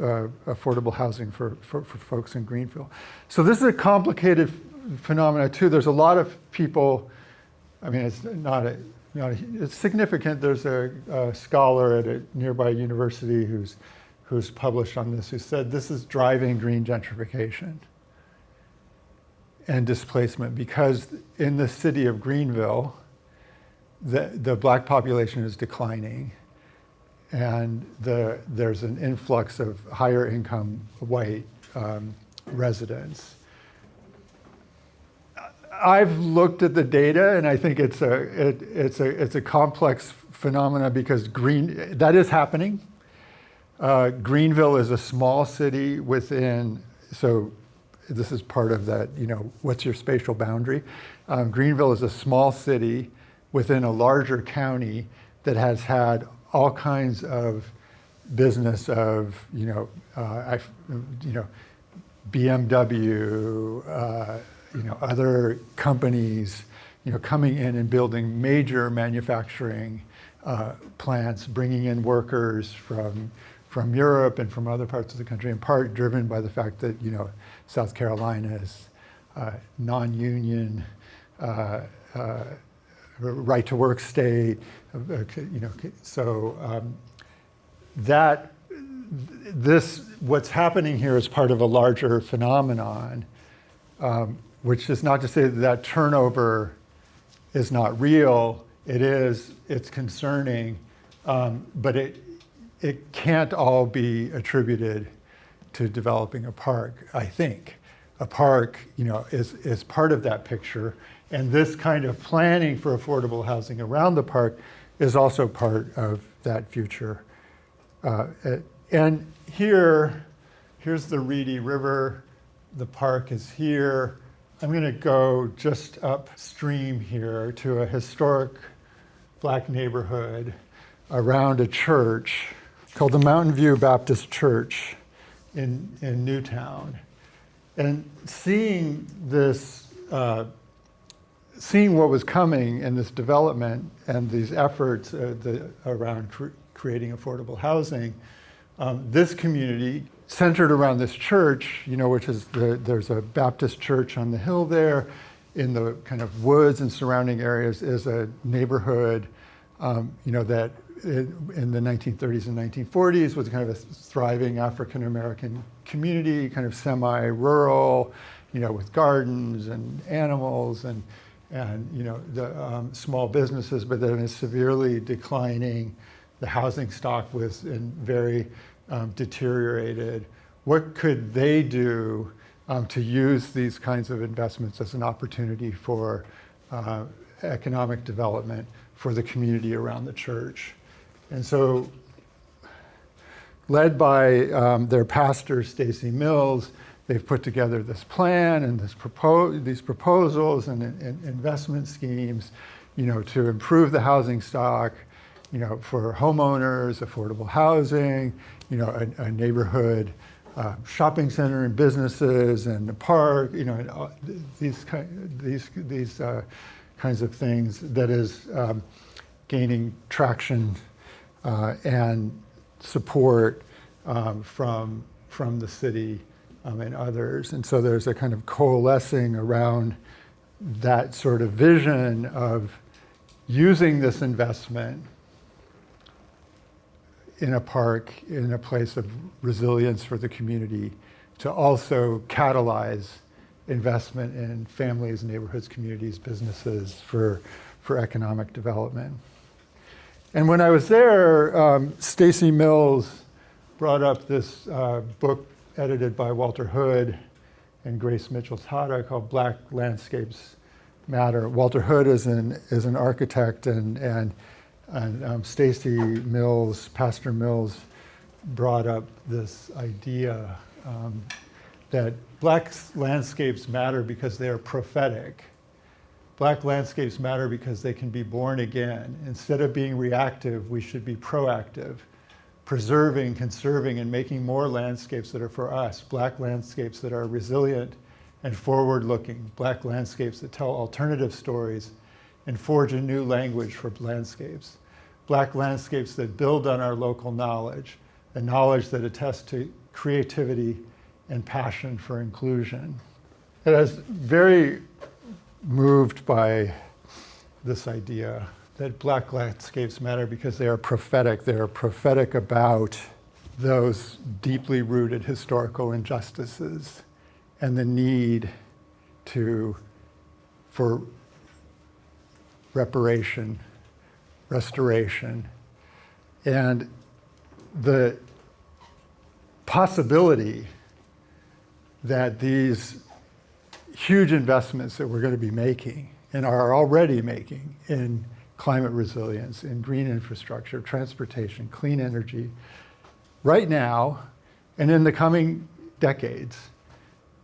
affordable housing for folks in Greenville. So this is a complicated phenomenon too. There's a lot of people, it's it's significant. There's a scholar at a nearby university who's published on this, who said this is driving green gentrification and displacement, because in the city of Greenville, the Black population is declining, and there's an influx of higher income white residents. I've looked at the data, and I think it's a complex phenomena, because that is happening. Greenville is a small city within, so this is part of that, what's your spatial boundary? Greenville is a small city within a larger county that has had all kinds of business of, BMW, other companies, coming in and building major manufacturing plants, bringing in workers from Europe and from other parts of the country, in part driven by the fact that, South Carolina is non-union, right to work state, so what's happening here is part of a larger phenomenon, which is not to say that turnover is not real. It's concerning, but it can't all be attributed to developing a park, I think. A park, is part of that picture, and this kind of planning for affordable housing around the park is also part of that future. And here's the Reedy River. The park is here. I'm going to go just upstream here to a historic Black neighborhood around a church called the Mountain View Baptist Church in Newtown. And seeing what was coming in this development and these efforts around creating affordable housing, this community centered around this church, which is there's a Baptist church on the hill there, in the kind of woods and surrounding areas is a neighborhood, that in the 1930s and 1940s was kind of a thriving African American community, kind of semi-rural, with gardens and animals and the small businesses, but then is severely declining. The housing stock was very deteriorated. What could they do to use these kinds of investments as an opportunity for economic development for the community around the church? And so, led by their pastor, Stacy Mills, they've put together this plan and these proposals and investment schemes, to improve the housing stock, for homeowners, affordable housing, a neighborhood shopping center and businesses and a park, these kinds of things that is gaining traction and support from the city and others. And so there's a kind of coalescing around that sort of vision of using this investment in a park, in a place of resilience for the community, to also catalyze investment in families, neighborhoods, communities, businesses for economic development. And when I was there, Stacy Mills brought up this book edited by Walter Hood and Grace Mitchell-Tata called Black Landscapes Matter. Walter Hood is an architect, and Stacy Mills, Pastor Mills, brought up this idea that Black landscapes matter because they are prophetic. Black landscapes matter because they can be born again. Instead of being reactive, we should be proactive, preserving, conserving, and making more landscapes that are for us. Black landscapes that are resilient and forward-looking. Black landscapes that tell alternative stories and forge a new language for landscapes. Black landscapes that build on our local knowledge, a knowledge that attests to creativity and passion for inclusion. And I was very moved by this idea that Black landscapes matter because they are prophetic. They are prophetic about those deeply rooted historical injustices and the need for reparation, restoration, and the possibility that these huge investments that we're going to be making and are already making in climate resilience, in green infrastructure, transportation, clean energy, right now and in the coming decades,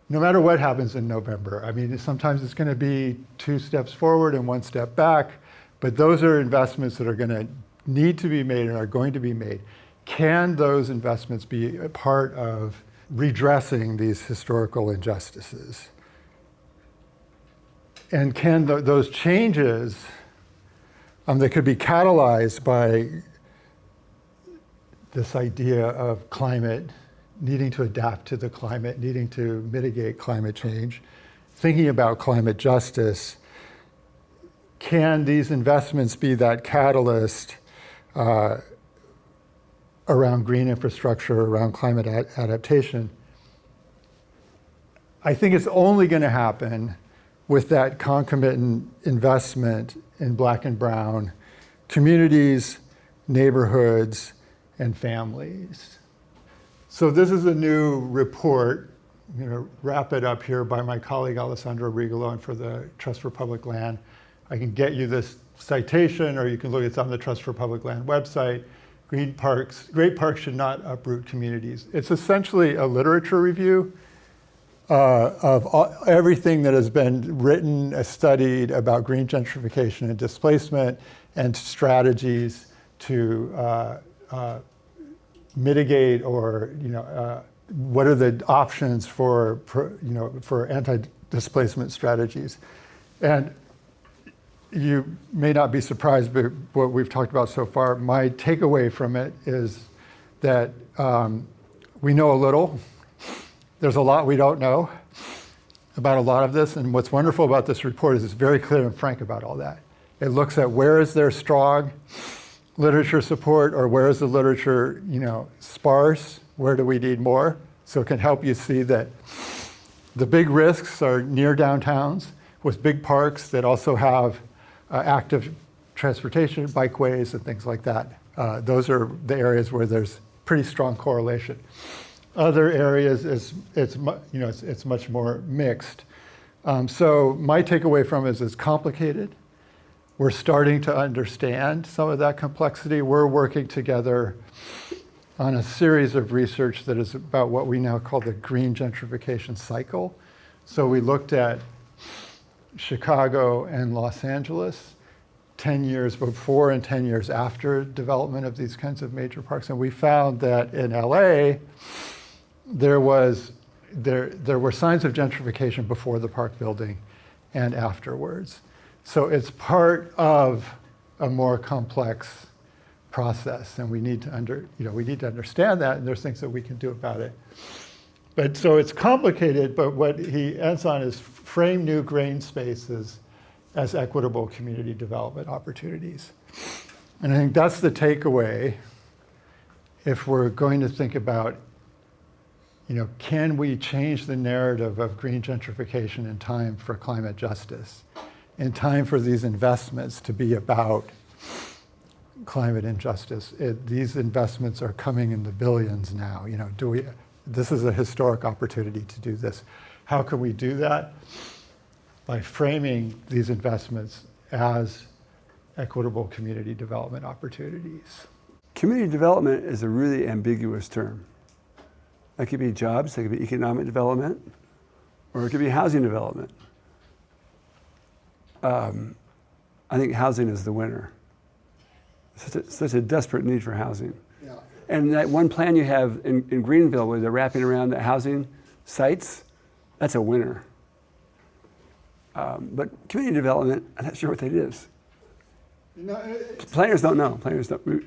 no matter what happens in November. I mean, sometimes it's going to be 2 steps forward and 1 step back, but those are investments that are going to need to be made and are going to be made. Can those investments be a part of redressing these historical injustices? And can those changes that could be catalyzed by this idea of climate, needing to adapt to the climate, needing to mitigate climate change, thinking about climate justice, can these investments be that catalyst around green infrastructure, around climate adaptation? I think it's only going to happen with that concomitant investment in Black and brown communities, neighborhoods, and families. So this is a new report, I'm going to wrap it up here, by my colleague Alessandro Rigolo for the Trust for Public Land. I can get you this citation, or you can look at it on the Trust for Public Land website. Great parks should not uproot communities. It's essentially a literature review of everything that has been written, studied about green gentrification and displacement, and strategies to mitigate, or what are the options for anti-displacement strategies. And you may not be surprised by what we've talked about so far. My takeaway from it is that we know a little. There's a lot we don't know about a lot of this, and what's wonderful about this report is it's very clear and frank about all that. It looks at where is there strong literature support, or where is the literature sparse, where do we need more? So it can help you see that the big risks are near downtowns with big parks that also have active transportation, bikeways, and things like that. Those are the areas where there's pretty strong correlation. Other areas, it's much more mixed. So my takeaway from it is it's complicated. We're starting to understand some of that complexity. We're working together on a series of research that is about what we now call the green gentrification cycle. So we looked at Chicago and Los Angeles 10 years before and 10 years after development of these kinds of major parks. And we found that in LA, there were signs of gentrification before the park building and afterwards. So it's part of a more complex process, and we need to understand that, and there's things that we can do about it. But so it's complicated, but what he ends on is frame new green spaces as equitable community development opportunities. And I think that's the takeaway if we're going to think about, can we change the narrative of green gentrification in time for climate justice, in time for these investments to be about climate injustice? These investments are coming in the billions now. This is a historic opportunity to do this. How can we do that? By framing these investments as equitable community development opportunities. Community development is a really ambiguous term. That could be jobs, that could be economic development, or it could be housing development. I think housing is the winner. Such a desperate need for housing. Yeah. And that one plan you have in Greenville where they're wrapping around the housing sites, that's a winner. But community development, I'm not sure what that is. No, planners don't know.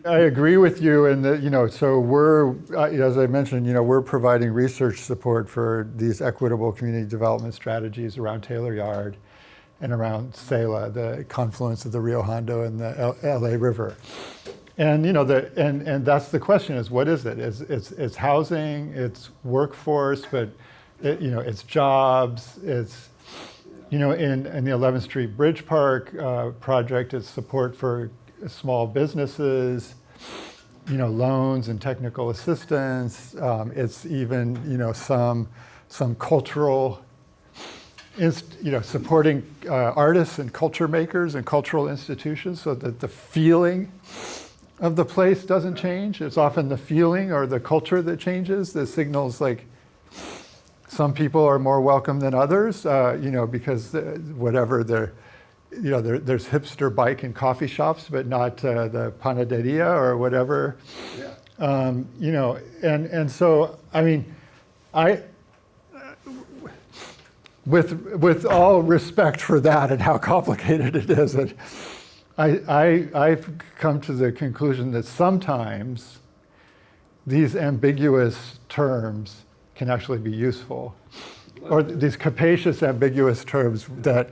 I agree with you, and so we're, as I mentioned, we're providing research support for these equitable community development strategies around Taylor Yard and around Sela, the confluence of the Rio Hondo and the LA River. And and that's the question: is what is it? It's housing, it's workforce, but it's jobs, it's in the 11th Street Bridge Park project, it's support for small businesses, loans and technical assistance. It's even some cultural, supporting artists and culture makers and cultural institutions, so that the feeling of the place doesn't change. It's often the feeling or the culture that changes. The signals like some people are more welcome than others, because whatever they're, there's hipster bike and coffee shops, but not the panaderia or whatever. Yeah. And so, I mean, with all respect for that and how complicated it is, I've come to the conclusion that sometimes these ambiguous terms can actually be useful, or these capacious, ambiguous terms that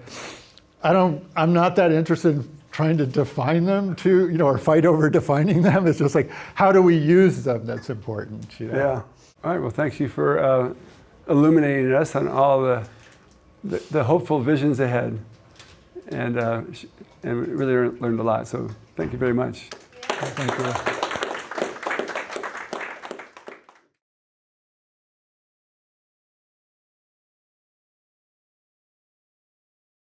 I'm not that interested in trying to define them or fight over defining them. It's just like, how do we use them that's important. Yeah. All right, well, thank you for illuminating us on all the hopeful visions ahead. And we really learned a lot, so thank you very much. Thank you.